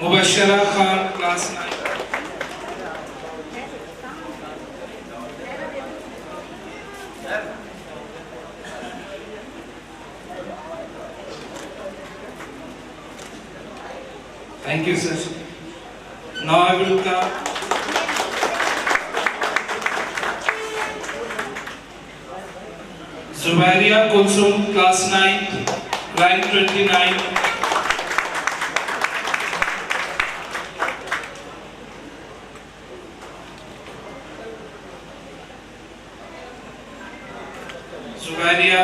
Mubashra Khan class 9। Thank you, sir. Now I will come. Zubaria Kulsum, class 9, rank 29. Zubaria.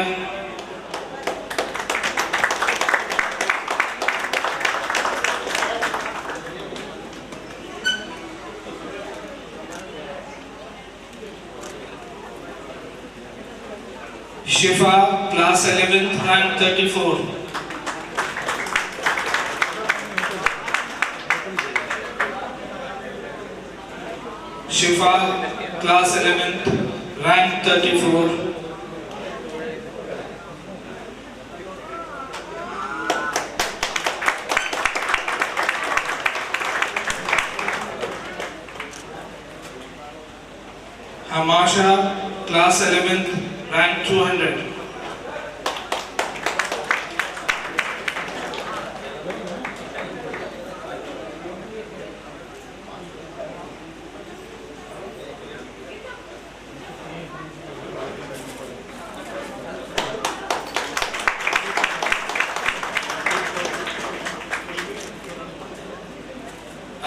Shifa, class 11th, rank 34. Shifa, class 11th, rank 34. Hamasha, class 11th, rank 200.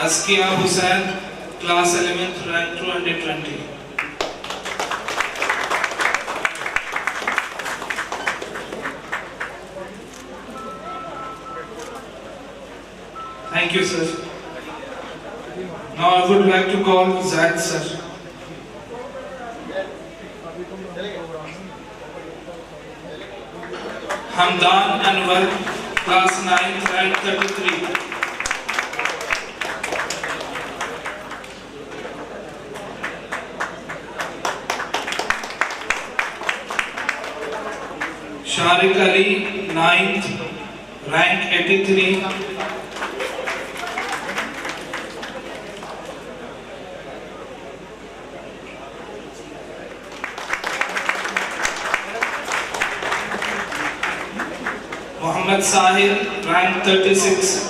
Askia Hussain, class 11th, rank 220. Thank you, sir. Now I would like to call Zaid, sir. Hamdan Anwar, class 9th, rank 33. Sharik Ali, 9th, rank 83. Muhammad Sahil, rank 36.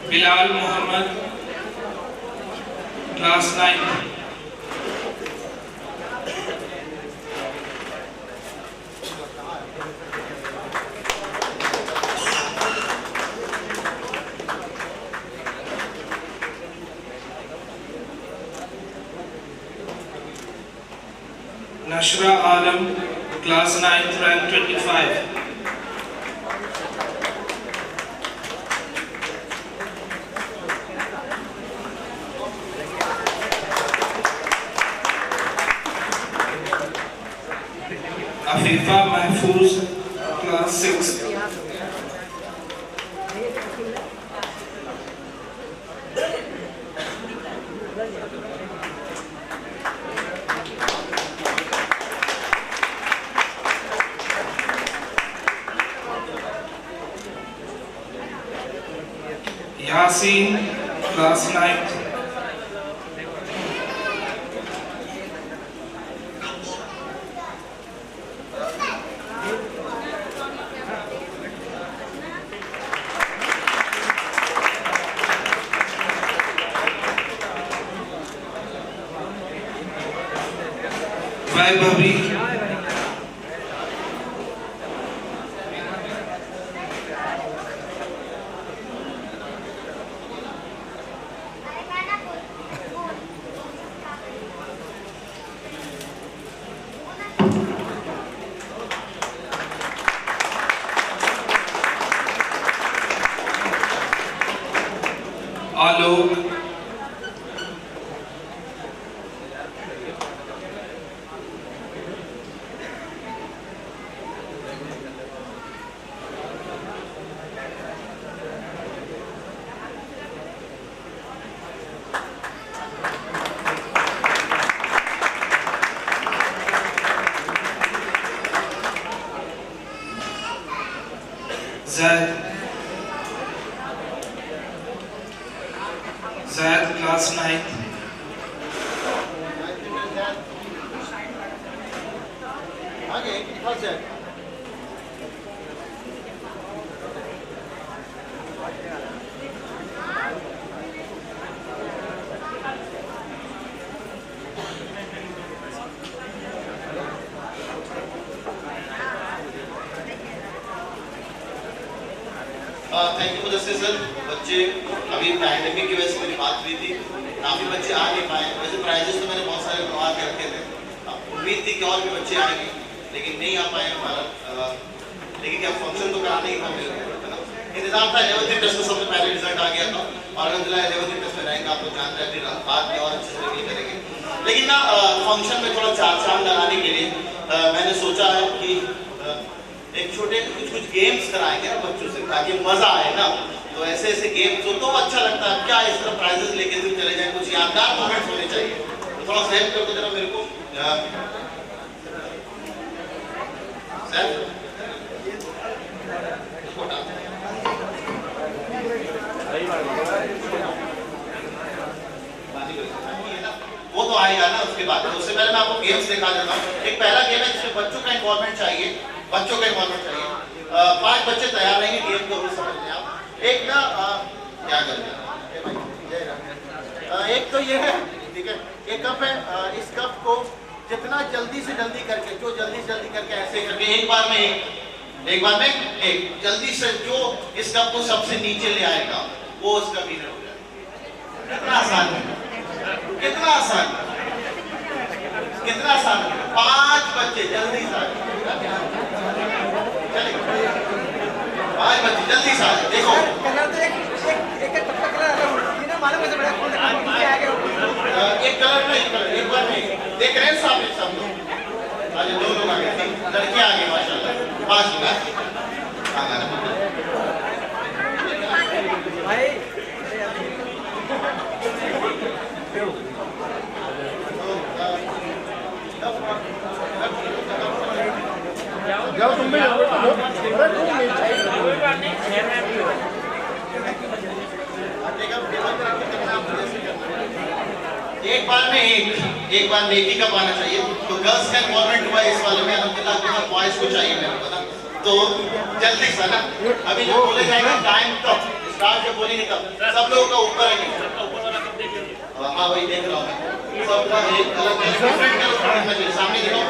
Bilal Muhammad, class 9. Nashra Alam, class 9th, rank 25. Afifa Mahfouz, class 6th. Yasin, class 9th. Vaibhavi, Alok, Zaid, class 9th. Thank you Mudassir sir. बच्चे अभी pandemic की वजह से मेरी बात हुई थी, काफ़ी बच्चे आ नहीं पाए। वैसे प्राइजेस तो मैंने बहुत सारे बनवा के रखे थे, उम्मीद थी कि और भी बच्चे आएंगे, लेकिन नहीं आ पाए हमारा। लेकिन क्या फंक्शन तो कराना ही था मेरे को, है ना। इंतजाम था 11th टेस्ट में सबसे पहले रिजल्ट आ गया था और अल्हम्दुलिल्लाह 11th टेस्ट में रैंक आप लोग जानते हैं, फिर बाद में और अच्छे से रिवील करेंगे। लेकिन ना फंक्शन में थोड़ा चार चांद लगाने के लिए मैंने सोचा है कि एक छोटे कुछ गेम्स कराएंगे ना बच्चों से, ताकि मजा आए ना। तो ऐसे ऐसे गेम्स हो तो अच्छा लगता है, क्या इस तरह प्राइजेस लेके तुम चले जाए, कुछ यादगार मोमेंट्स होने चाहिए। तो थोड़ा हेल्प कर दो जरा मेरे को। वो तो आएगा ना उसके बाद। तो उससे पहले मैं आपको गेम्स दिखा देता हूँ। एक पहला गेम है जिसमें बच्चों का इन्वॉल्वमेंट चाहिए, बच्चों का इन्वॉल्वमेंट चाहिए। 5 बच्चे तैयार रहेंगे, गेम को समझ लें आप। एक ना क्या करते हैं, एक तो ये है, ठीक है, एक कप है। इस कप को जितना जल्दी से जल्दी करके, जो जल्दी से जल्दी करके ऐसे करके एक बार में एक जल्दी से जो इस कप को सबसे नीचे ले आएगा वो उसका विनर हो जाएगा। कितना आसान है, कितना आसान, कितना आसान है। 5 बच्चे जल्दी से चलिए, 5 बच्चे जल्दी से देखो। एक कलर में एक बार में देख रहे हैं सब लोग। आज 2 लोग आ गए, लड़कियां आ गई माशाल्लाह, 5 लोग जब तुम भी एक बार में ही कप आना चाहिए। तो गर्ल्स का इन्वॉल्वमेंट हुआ इस वाले में, अल्हम्दुलिल्लाह बॉयज को चाहिए मेरे को ना। तो जल्दी से ना, अभी जो बोले जाएगा टाइम कब स्टार्ट, जब बोलेंगे तब सब लोगों का ऊपर है। हाँ भाई देख रहा हूँ मैं, सबका एक अलग डिफरेंट कलर दिखना चाहिए। सामने देखो,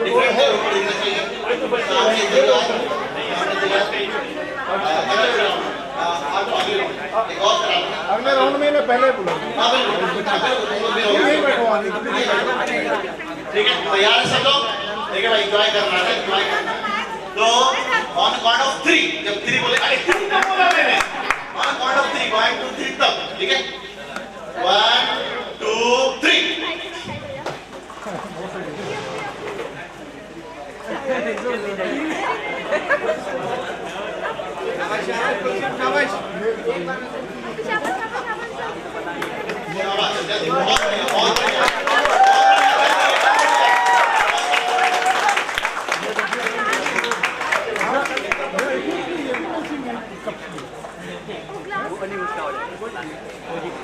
डिफरेंट कलर ऊपर दिखना चाहिए। सामने देखो, एक और करा अगले राउंड में पहले बोलो। ठीक है, तैयार है सब लोग? ठीक है भाई, एंजॉय करना है, एंजॉय करना है। तो ऑन काउंट ऑफ 3, जब 3 बोले, अरे 3 कब बोला मैंने? ऑन काउंट ऑफ 3, 1 2 3 तब, ठीक है? 1 2 3।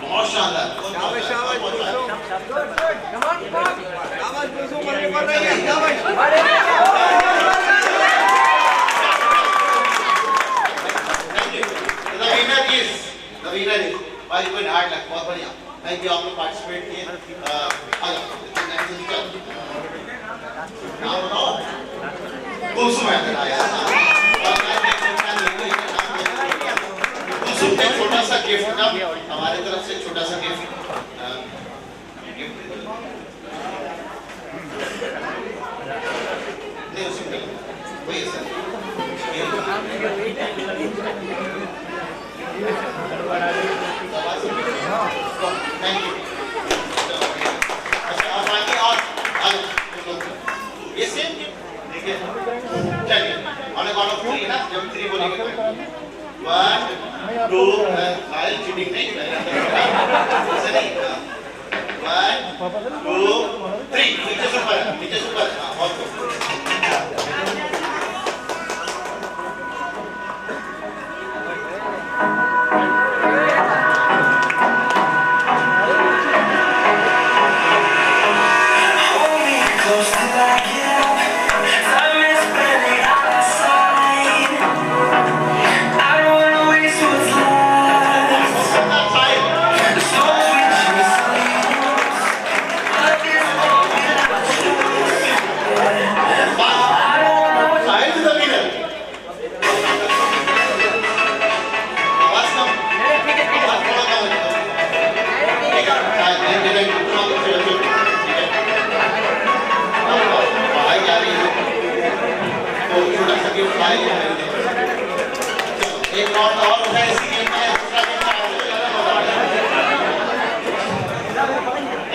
बहुत शानदार, बहुत बढ़िया, थैंक यू। आप लोग पार्टिसिपेट किए। कुलसुम है छोटा सा गिफ्ट था हमारे तरफ से, छोटा सा गिफ्ट। नहीं उसमें वही सर, थैंक यू। अच्छा बाकी और ये सेम ठीक है, चलिए ऑन काउंट ऑफ 3 ना, जब 3 बोलेंगे 1 2 फाइल चीटिंग नहीं ऐसे नहीं। 1 2 3 नीचे से ऊपर और कर सके उठाए या नहीं दे। चलो एक राउंड और उठाए इसी गेम में, दूसरा गेम में आपको ज़्यादा मजा आएगा। ठीक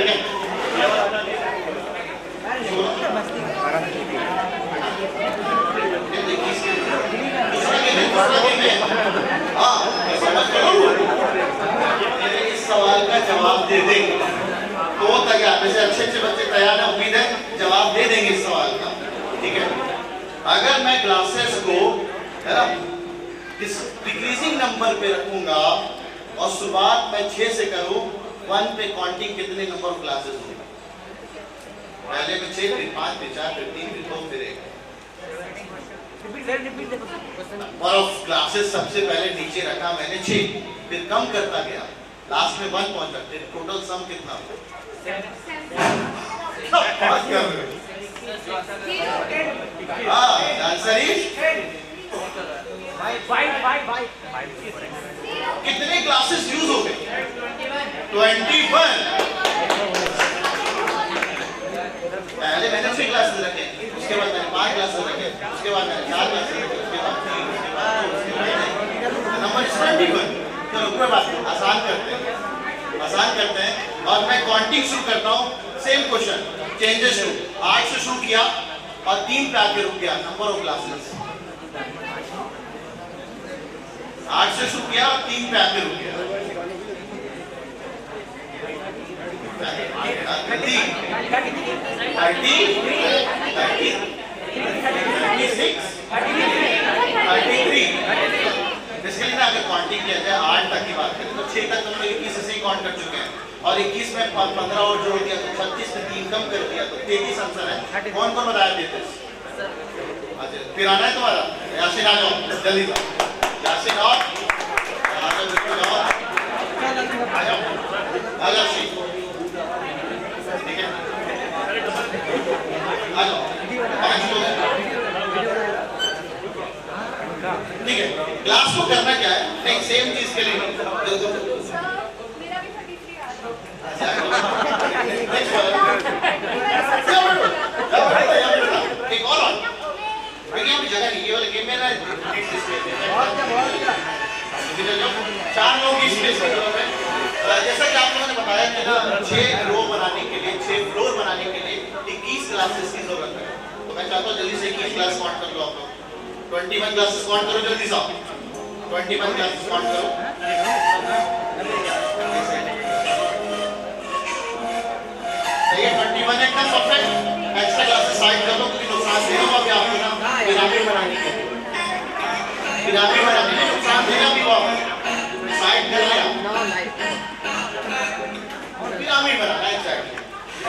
है, हाँ समझ करो, मेरे इस सवाल का जवाब दे दे तो तैयार, वैसे अच्छे अच्छे बच्चे तैयार है, उम्मीद है जवाब दे देंगे इस सवाल का। ठीक है, अगर मैं क्लासेस को है ना इस डिक्रीजिंग नंबर पे रखूंगा और शुरुआत मैं 6 से करूं, 1 पे काउंटिंग कितने नंबर ऑफ क्लासेस होंगे? पहले में 6, फिर 5, फिर 4, फिर 3, फिर 2, फिर 1। नंबर ऑफ क्लासेस सबसे पहले नीचे रखा मैंने 6, फिर कम करता गया, लास्ट में 1 पहुंचा, फिर टोटल सम कितना हो? Answer is 5। कितने क्लासेस यूज हो गए? 21। पहले मैंने 6 क्लासेस रखे, उसके बाद मैंने 5 क्लासेस रखे, उसके बाद मैंने 4 क्लासेस रखे, उसके बाद 3, उसके बाद 2, उसके बाद नंबर 21। चलो कोई बात नहीं, आसान करते हैं और मैं काउंटिंग शुरू करता हूँ। सेम क्वेश्चन, चेंजेस टू 8 से शुरू किया और 3 पे आके रुक गया। नंबर ऑफ क्लासेस 8 से शुरू किया और 3 पे आके रुक गया। 33। इसके लिए ना अगर काउंटिंग किया जाए 8 तक की बात करें तो 6 तक तो हम 21 से ही काउंट कर चुके हैं और 21 में 15 और जोड़ दिया तो 36 में 3 कम कर दिया तो 33 आंसर है। कौन कौन बताया 33? अच्छा फिर आना है तुम्हारा? यासिन आ जाओ जल्दी से, यासिन और आ जाओ ठीक है, आ जाओ 5 लोग हैं। ठीक है, क्लास को करना क्या है? नहीं सेम चीज के लिए मेरा भी 33 आ रहा। एक और यहाँ पे जगह नहीं, ये वाले गेम में ना 4 लोग की स्पेस की जरूरत है। जैसा कि आप लोगों ने बताया कि ना 6 रो बनाने के लिए, 6 फ्लोर बनाने के लिए 21 क्लासेस की जरूरत है। तो मैं चाहता हूँ जल्दी से 21 क्लास काउंट कर लो आप लोग। 21 क्लासेस काउंट करो जल्दी से, 21 क्लासेस काउंट करो। सही है, 21 एकदम परफेक्ट। एक्स्ट्रा क्लासेस साइड कर लो क्योंकि नुकसान देगा अभी आपको ना पिरामिड बनाने के लिए, नुकसान देगा भी वो साइड कर लिया, पिरामिड बनाना है। एग्जैक्टली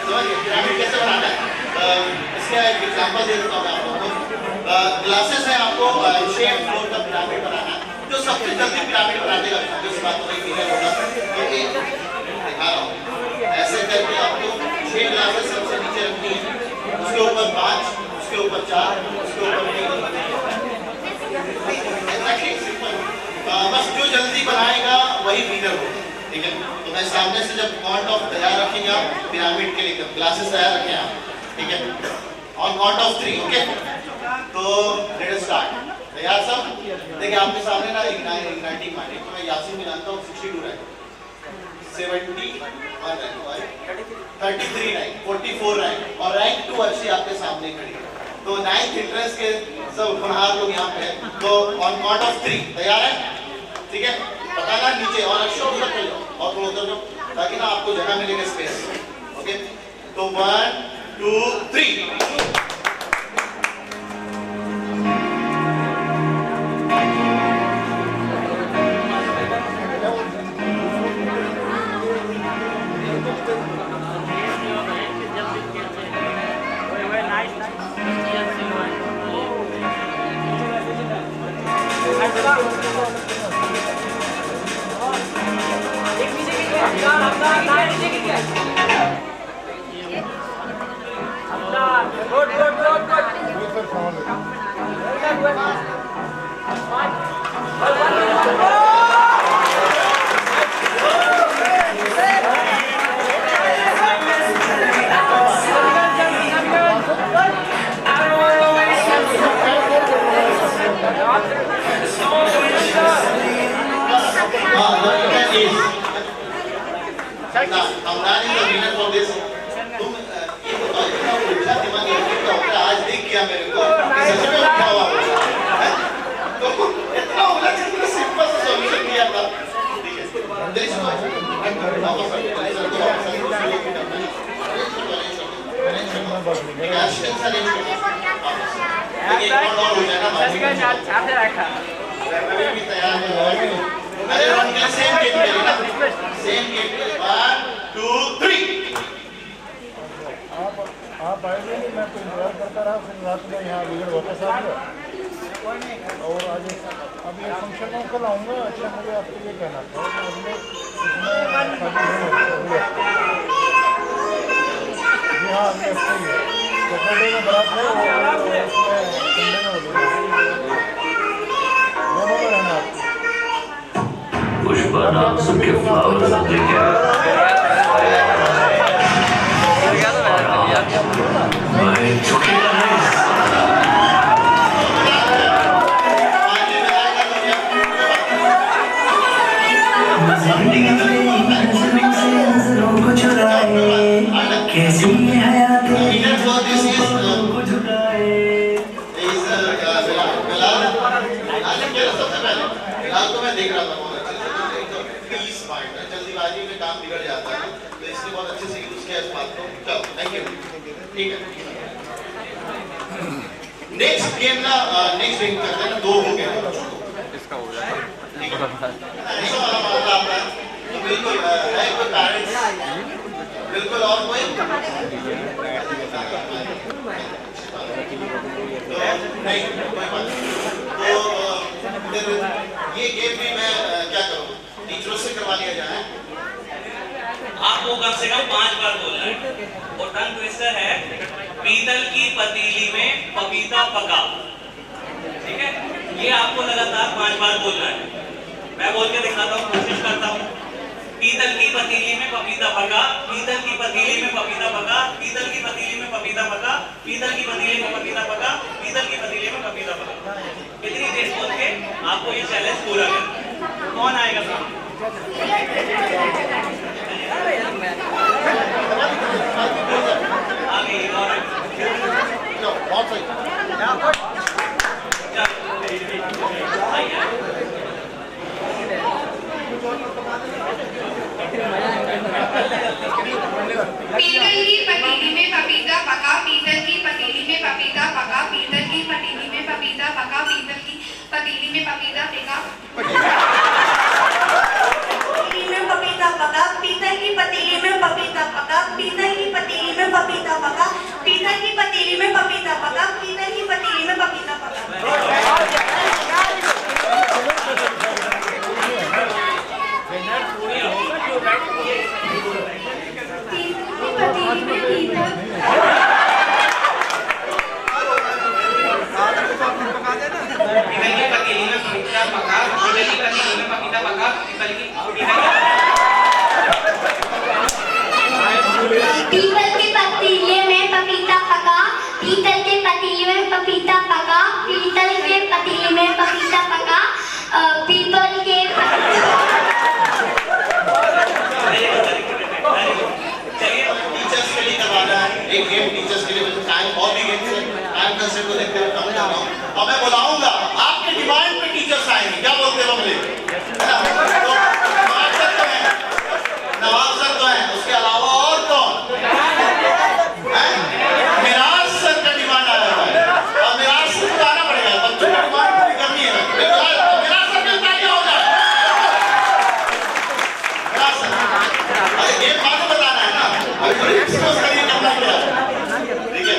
समझिए पिरामिड कैसे बनाना है। इसका एक एग्जांपल दे देता हूँ मैं आप लोगों को। क्लासेस है आपको 6 फ्लोर का पिरामिड बनाना है। जो सबसे जल्दी पिरामिड बना देगा जो इस बात को नहीं क्लियर होगा तो एक दिखा रहा हूँ। ऐसे करके आपको 6 क्लासेस सबसे नीचे रखनी है, उसके ऊपर 5, उसके ऊपर 4, उसके ऊपर 3। सिंपल, बस जो जल्दी बनाएगा वही विनर होगा। ठीक है, तो मैं सामने से जब काउंट ऑफ तैयार रखेंगे आप पिरामिड के लिए क्लासेस तैयार रखें आप। ठीक है, ऑन काउंट ऑफ 3। ओके, तो लेट अस स्टार्ट। तैयार सब? देखिए आपके सामने ना इग्नाइटिंग माइंड, तो मैं यासिन भी जानता हूँ 62 रैंक, 71 रैंक, 33 रैंक, 44 रैंक और रैंक 2 अर्शी आपके सामने खड़ी है। तो 9th एंट्रेंस के सब होनहार लोग यहाँ पे हैं। तो ऑन काउंट ऑफ 3 तैयार है? ठीक है, बताना नीचे और अर्शी उधर चल जाओ और तुम उधर जाओ ताकि ना आपको जगह मिलेगा स्पेस। ओके, तो 1 2 3। Good I'm not in the winner for this. तुम ये बताओ इतना उल्टा दिमाग क्या होता है आज देख किया मेरे को सच में क्या हुआ है तो इतना उल्टा चीज सिंपल सा सॉल्यूशन दिया था ठीक है देश को वापस अभी भी तैयार है अरे उनके सेम गेट पे सेम गेट पे 1 2 3 आप आएंगे नहीं मैं तो इंतजार करता रहा फिर रात में यहाँ बिगड़ वापस आ गया और आज अब ये फंक्शन में कल आऊँगा अच्छा मुझे आपको ये कहना था कि हमने इसमें जी हाँ अगले हफ्ते ही है सैटरडे में बारात है और संडे में हो दोनों में रहना आपको पुष्पा नाम सुन के फ्लावर्स लेके मैं झुकेगा नहीं नजरों को चुराए कैसी हयात को झुकाए फिलहाल तो मैं देख रहा था बहुत अच्छे से पीस माइंड है जल्दीबाजी में काम बिगड़ जाता है तो इसलिए बहुत अच्छे से उसके इस बात को चलो थैंक यू ठीक है नेक्स्ट गेम ना नेक्स्ट गेम करते हैं ना 2 हो गए इसका हो जाएगा ठीक है ऐसा वाला मामला आता है तो बिल्कुल है कोई पेरेंट्स बिल्कुल और कोई नहीं कोई बात तो ये गेम भी मैं क्या करूँ टीचरों से करवा लिया जाए आपको कम से कम 5 बार बोलना है और टंग ट्विस्टर है पीतल की पतीली में पपीता पका ठीक है ये आपको लगातार 5 बार बोलना है मैं बोल के दिखाता हूँ कोशिश करता हूँ पीतल की पतीली में पपीता पका पीतल की पतीली में पपीता पका पीतल की पतीली में पपीता पका पीतल की पतीली में पपीता पका पीतल की पतीली में पपीता पका इतनी तेज बोल के आपको ये चैलेंज पूरा करना कौन आएगा सामने आगे और बहुत सही पीतल की पतीली में पपीता पका पीतल की पतीली में पपीता पका पीतल की पतीली में पपीता पका पीतल की पतीली में पपीता फेंका में पपीता पका पीतल की पतीली में पपीता पका पीतल की पतीली में पपीता पका पीतल की पतीली में पपीता पका पीतल की पतीली में पपीता पका पीतल के पतीले में पपीता पका पीतल के पतीले में पपीता पका पीतल के पतीले में पपीता पका पीतल के टीचर्स के लिए करवाना है एक गेम टीचर्स के लिए टाइम और भी गेम से टाइम कंसेप्ट को देखते हुए काम कर रहा हूँ और मैं बुलाऊंगा आपके डिमांड पे टीचर्स आएंगे क्या बोलते हैं बमले है ना तो नवाब सर तो है उसके अलावा और कौन मिराज सर का डिमांड आ रहा है और मिराज सर को आना पड़ेगा बच्चों की डिमांड पूरी करनी है मिराज सर मिलता क्या हो जाए मिराज सर अरे गेम बाद में बताना है ना अभी थोड़ी एक्सपोज करिए करना क्या ठीक है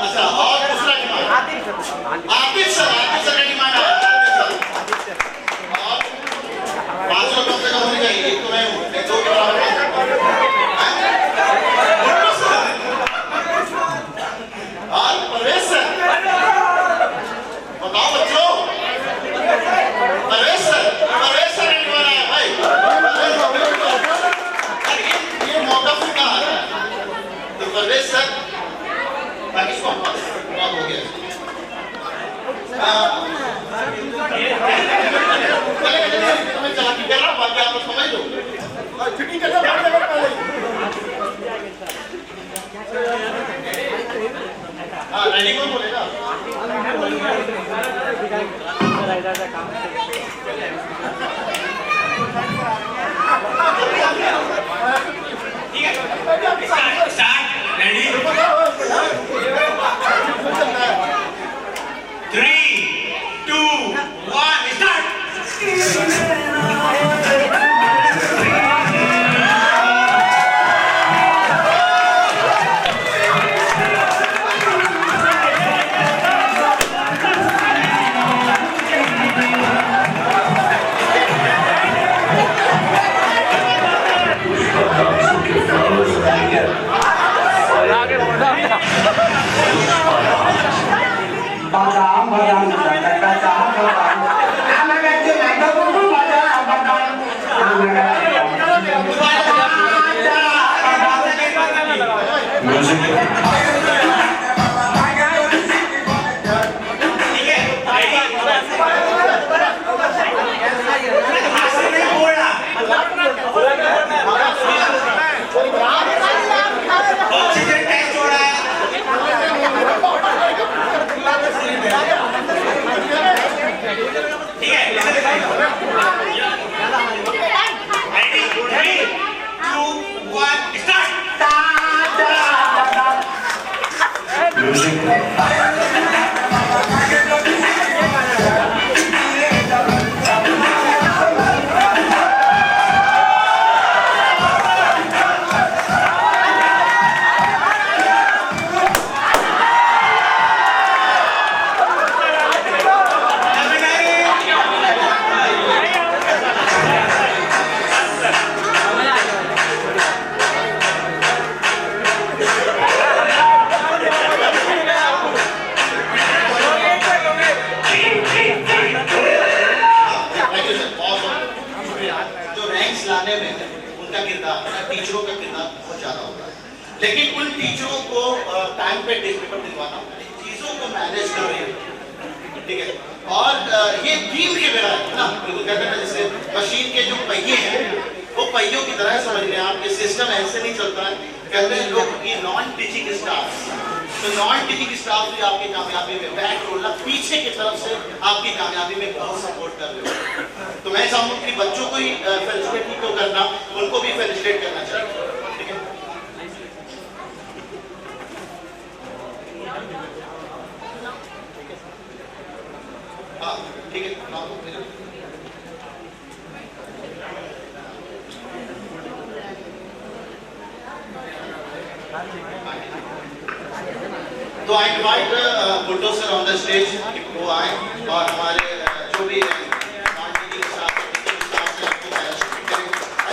अच्छा और दूसरा डिमांड आतिफ सर का डिमांड आ रहा है आतिफ सर और 500 कम से कम होनी चाहिए एक तो मैं हूँ मैं 2 के बराबर और परवेश सर बताओ बच्चों परवेश सर ने डिमांड आया भाई ये मौका फिर कहाँ आता है तो परवेश सर बाकी इसको बहुत हो गया मैं चला के कर रहा हूँ बाकी आप समझ लो 1 स्टार्ट। टीचरों का किरदार बहुत ज्यादा होता है, लेकिन उन टीचरों को टाइम पे टेस्ट पेपर दिलवाना, चीजों को मैनेज कर रही है, ठीक है। और ये टीम के बिना है ना, बिल्कुल कहते हैं जैसे मशीन के जो पहिए हैं वो पहियों की तरह समझ लें आप, ये सिस्टम ऐसे नहीं चलता है। कहते हैं लोग कि नॉन टीचिंग स्टाफ, तो नॉन टीचिंग स्टाफ भी आपकी कामयाबी में बैक रोलर पीछे की तरफ से आपकी कामयाबी में बहुत सपोर्ट कर रहे हो। तो मैं चाहूंगा कि बच्चों को ही फेलिसिटेट ही तो करना, उनको भी फेलिसिटेट करना चाहिए, ठीक है। हाँ ठीक है, तो I invite bulldozer on the stage कि वो आए और हमारे जो भी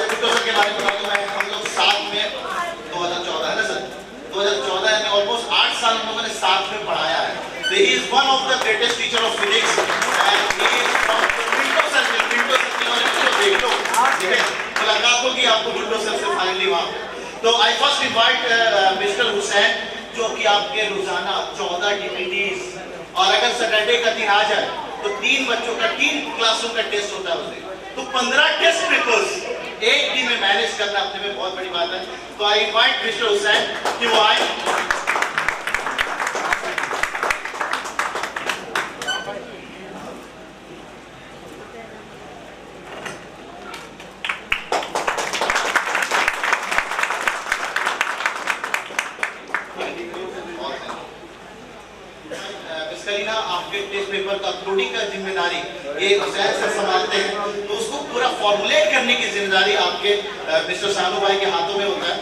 बुलडोजर के बारे में बता दूं मैं, हम लोग साथ में 2014 है ना सर, 2014 में ऑलमोस्ट 8 साल हम लोगों ने साथ में पढ़ाया है। So he is one of the greatest teacher of physics and he is from Pinto Circle और इसको देख लो, ठीक है, मुलाकात होगी आपको बुलडो सर से फाइनली वहाँ। तो आई फर्स्ट इनवाइट मिस्टर हुसैन जो कि आपके रोजाना 14 DPTs और अगर सैटरडे का दिन आ जाए तो 3 बच्चों का 3 क्लासरूम का टेस्ट होता है उसे, तो 15 टेस्ट पेपर्स एक दिन में मैनेज करना अपने में बहुत बड़ी बात है। तो आई इनवाइट मिस्टर हुसैन कि वो आए। आपके टेस्ट पेपर का अपलोडिंग का जिम्मेदारी ये हुसैन सर संभालते हैं, तो उसको पूरा फॉर्मुलेट करने की जिम्मेदारी आपके मिस्टर सानू भाई के हाथों में होता है।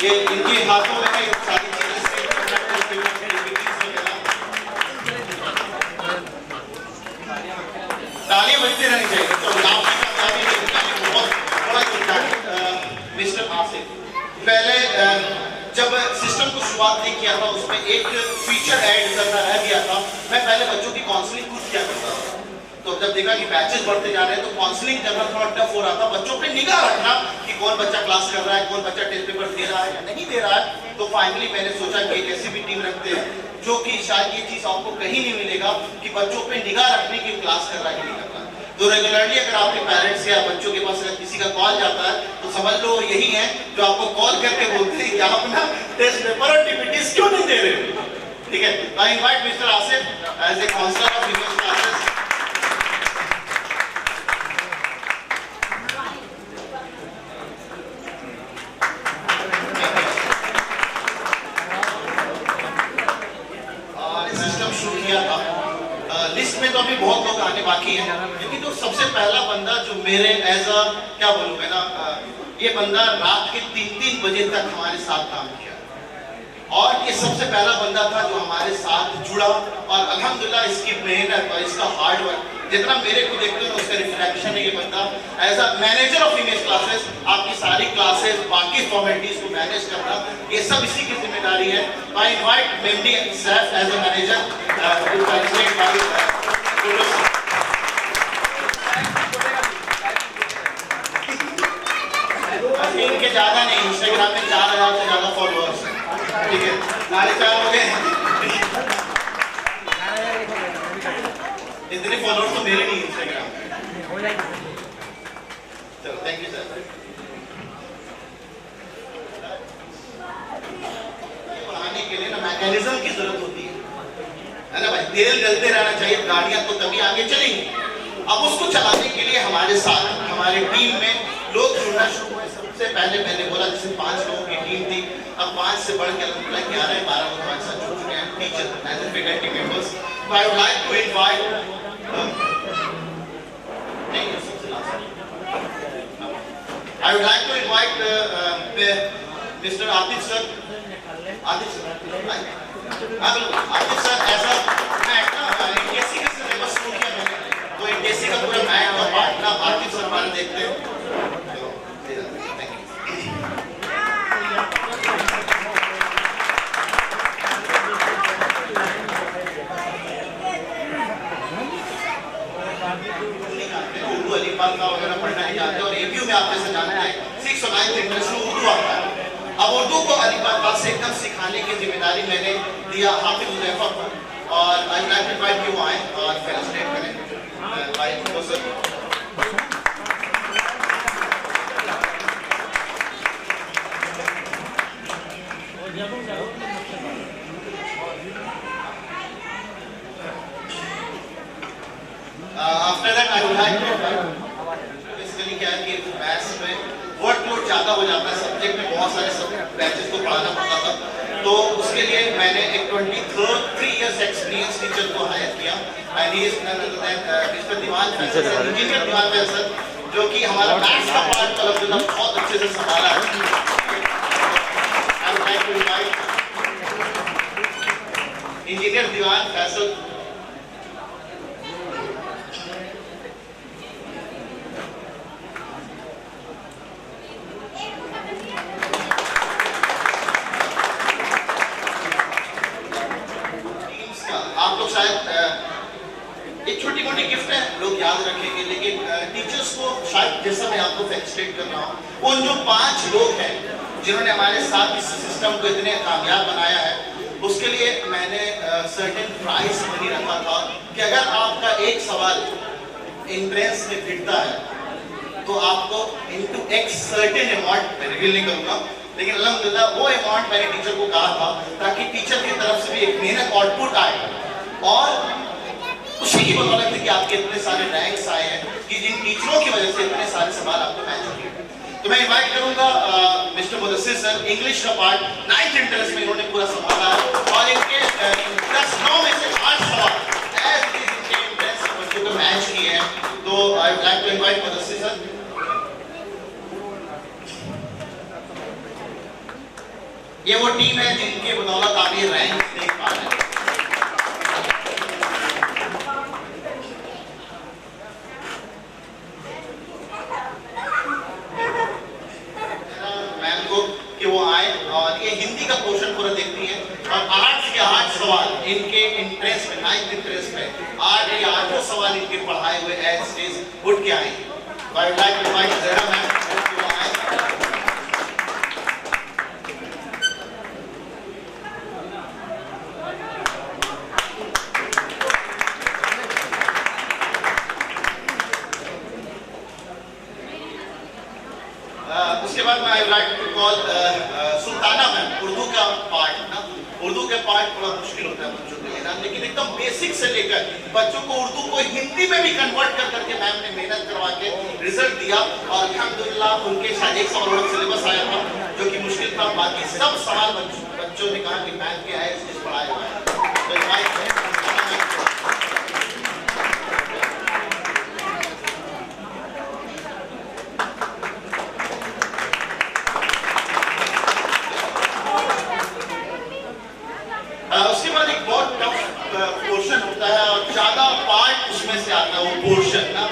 ये इनके हाथों में है सारी चीजें से तालियां बजती रहनी चाहिए। तो आपकी कामयाबी बहुत बड़ा योगदान मिस्टर आसिफ। पहले जब सिस्टम को शुरुआत नहीं किया था उसमें एक फीचर ऐड करना रह गया था। मैं पहले बच्चों की काउंसलिंग खुद किया करता था, तो जब देखा कि बैचेस बढ़ते जा रहे हैं तो काउंसलिंग करना थोड़ा टफ हो रहा था, बच्चों पे निगाह रखना कि कौन बच्चा क्लास कर रहा है, कौन बच्चा टेस्ट पेपर दे रहा है या नहीं दे रहा है। तो फाइनली मैंने सोचा कि एक ऐसी भी टीम रखते हैं जो कि शायद ये चीज आपको कहीं नहीं मिलेगा कि बच्चों पे निगाह रखने की क्लास कर रहा है नहीं कर रहा। तो रेगुलरली अगर आपके पेरेंट्स या बच्चों के पास अगर किसी का कॉल जाता है तो समझ लो यही है जो आपको कॉल करके बोलते हैं कि आप ना टेस्ट पेपर और DPTs क्यों नहीं दे रहे, ठीक है। I invite mister Asif as a counsellor of university classes. System शुरू किया था, लिस्ट में तो अभी बहुत लोग आने बाकी हैं, लेकिन जो सबसे पहला बंदा जो मेरे एज अ क्या बोलूं मैं ना, ये बंदा रात के 3-3 बजे तक हमारे साथ काम किया और ये सबसे पहला बंदा था जो हमारे साथ जुड़ा और अल्हम्दुलिल्लाह इसकी मेहनत और इसका हार्ड वर्क जितना मेरे को देखते हैं उसका रिफ्लेक्शन है। ये बंदा as a manager of image classes आपकी सारी क्लासेस बाकी फॉर्मेलिटीज को मैनेज करना ये सब इसी की जिम्मेदारी है। आई इनवाइट मेमडी सैफ एज अ मैनेजर इनके ज्यादा नहीं, इंस्टाग्राम में 4000 से ज्यादा फॉलोअर्स हैं, ठीक है, 4.5 हो गए। इतने फॉलोअर्स तो मेरे नहीं इंस्टाग्राम पे। चलो थैंक यू सर। बढ़ाने के लिए ना मैकेनिज्म की जरूरत होती है ना भाई, तेल डलते रहना चाहिए, गाड़ियां तो तभी आगे चलेंगी। अब उसको चलाने के लिए हमारे साथ हमारे टीम में लोग जुड़ना शुरू हुए। सबसे पहले मैंने बोला जैसे 5 लोग 5 से बढ़ के अल्हम्दुलिल्लाह 11-12 लोग हमारे साथ जुड़ चुके हैं teacher as a faculty members. तो I would like to invite mister Atif sir. Atif sir ऐसा मैट ना एनटीएससी का सिलेबस शुरू किया मैंने, तो एनटीएससी का पूरा मैट और पार्ट ना आतिफ सर हमारे देखते हैं। उर्दू अलीफा का वगैरह पढ़ना नहीं जानते और एपीयू में आप जैसे जानते हैं 6 और 9th इंटरेस्ट में उर्दू आता है। अब उर्दू को अलीफा से एकदम सिखाने की जिम्मेदारी मैंने दिया हाफिज हुज़ैफा को और आई लाइक टू इनवाइट कि वो आए और फेलिसिटेट करें भाई professor. After that I would like to basically क्या है कि मैथ्स में वर्कलोड ज़्यादा हो जाता है, सब्जेक्ट में बहुत सारे सब बैचेस को पढ़ाना पड़ता था, तो उसके लिए मैंने एक 23 इयर्स एक्सपीरियंस टीचर को हायर किया and he is none other than mister Diwan Faisal, engineer Diwan Faisal, जो कि हमारा मैथ्स का पार्ट अल्हम्दुलिल्लाह बहुत अच्छे से संभाला है। I would like to invite engineer Diwan Faisal. आप लोग शायद एक छोटी मोटी गिफ्ट है लोग याद रखेंगे, लेकिन टीचर्स को शायद जैसा मैं आपको फेलिसिटेट कर रहा हूँ, उन जो 5 लोग हैं जिन्होंने हमारे साथ इस सिस्टम को इतने कामयाब बनाया है, उसके लिए मैंने सर्टेन प्राइस मनी रखा था कि अगर आपका एक सवाल एंट्रेंस में गिरता है तो आपको इनटू एक्स सर्टेन अमाउंट, मैं रिवील नहीं करूँगा, लेकिन अल्हम्दुलिल्लाह वो अमाउंट मैंने टीचर को कहा था ताकि टीचर की तरफ से भी एक मेहनत आउटपुट आए और उसी की बदौलत है कि आपके इतने सारे रैंक्स आए हैं कि जिन टीचरों की वजह से इतने सारे सवाल आपको मैच किए। तो मैं इनवाइट करूंगा मिस्टर मुदस्सिर सर, इंग्लिश का पार्ट 9th इंटरेस्ट में इन्होंने पूरा संभाला है और इनके 10-9 में से 8 सवाल एज इट इज इनके इंटरेस्ट बच्चों को मैच किए हैं। तो I would like to invite Mudassir sir. ये वो टीम है जिनके बदौलत आप ये रैंक देख पा रहे हैं। मैम को कि वो आए और ये हिंदी का पोर्शन पूरा देखती है और 8 के 8 सवाल इनके इंटरेस्ट में 9th इंटरेस्ट में 8 के 8 सवाल इनके पढ़ाए हुए एज स्टेज उठ के आए। I would like to invite Zahra ma'am कि वो आए। उसके बाद मैं I would like to call Sultana ma'am. Urdu का पार्ट ना, उर्दू के पार्ट थोड़ा मुश्किल होता है बच्चों के लिए ना, लेकिन एकदम बेसिक से लेकर बच्चों को उर्दू को हिंदी में भी कन्वर्ट कर करके मैम ने मेहनत करवा के रिजल्ट दिया और अल्हम्दुलिल्लाह उनके शायद एक सवाल और सिलेबस आया था जो कि मुश्किल था, बाकी सब सवाल बच्चों ने कहा कि मैम के आए चीज पढ़ाया हुआ है। तो उसके बाद एक बहुत टफ पोर्शन होता है और ज्यादा पार्ट उसमें से आता है, वो पोर्शन ना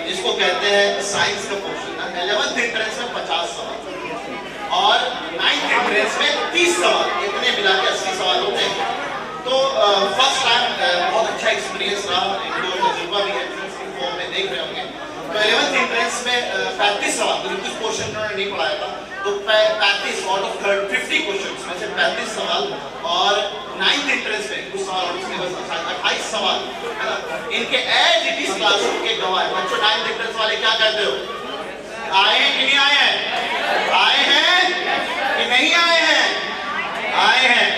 जिसको कहते हैं साइंस का पोर्शन ना। 11th एंट्रेंस में 50 सवाल और 9th एंट्रेंस में 30 सवाल, इतने मिला के 80 सवाल होते हैं। तो फर्स्ट टाइम बहुत अच्छा एक्सपीरियंस रहा, इनको तजुर्बा भी है फॉर्म में देख रहे होंगे। तो 11th एंट्रेंस में 35 सवाल, तो कुछ पोर्शन उन्होंने नहीं पढ़ाया था, तो 35 आउट ऑफ 50 क्वेश्चंस में से 35 सवाल और 9th एंट्रेंस में कुछ सवाल और सिलेबस 28 सवाल है ना। इनके एज इट इज क्लासरूम के गवाह बच्चों 9th एंट्रेंस वाले क्या कहते हो, आए हैं कि नहीं आए हैं, आए हैं कि नहीं आए हैं, आए हैं।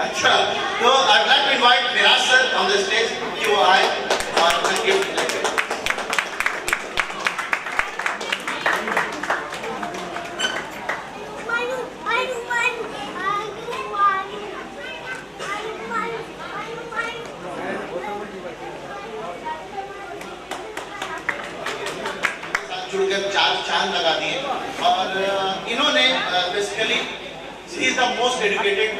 अच्छा, तो I would like to invite Miraj sir on the stage कि वो आए और गिफ्ट लेके। he is the most dedicated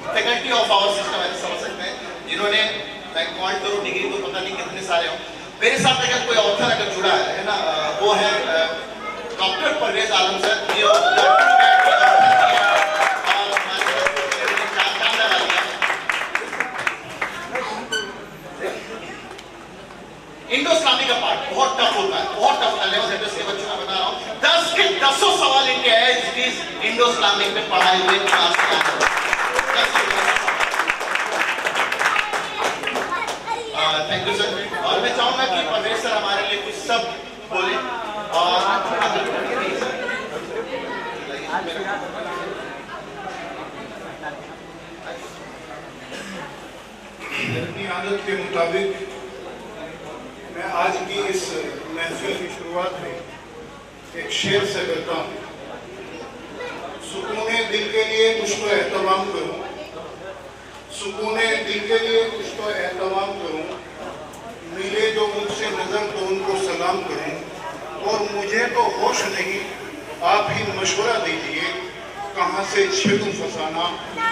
faculty of our system, ऐसे समझ सकते हैं, जिन्होंने मैं काउंट करूँ डिग्री तो पता नहीं कितने सारे हों। मेरे साथ अगर कोई ऑथर अगर जुड़ा है ना, वो है डॉक्टर परवेज आलम सर, जो इंडो इस्लामिक का पार्ट बहुत टफ होता है, बहुत टफ होता है। लेवल सेटर्स के बच्चों को बता रहा हूँ, 10 के 10 सवाल इनके है इंडो इस्लामिक में पढ़ाए हुए क्लास के अंदर। Thank you sir. और मैं चाहूंगा कि परवेज सर हमारे लिए कुछ सब बोले और अपनी आदत के मुताबिक मैं आज की इस महफिल की शुरुआत में एक शेर से करता हूँ। सुकूने दिल के लिए कुछ तो एहतमाम करूँ, सुकूने दिल के लिए कुछ तो एहतमाम करूँ, मिले जो मुझसे नजर तो उनको सलाम करूँ, और मुझे तो होश नहीं, आप ही मशवरा दीजिए, कहाँ से छेड़ूं फसाना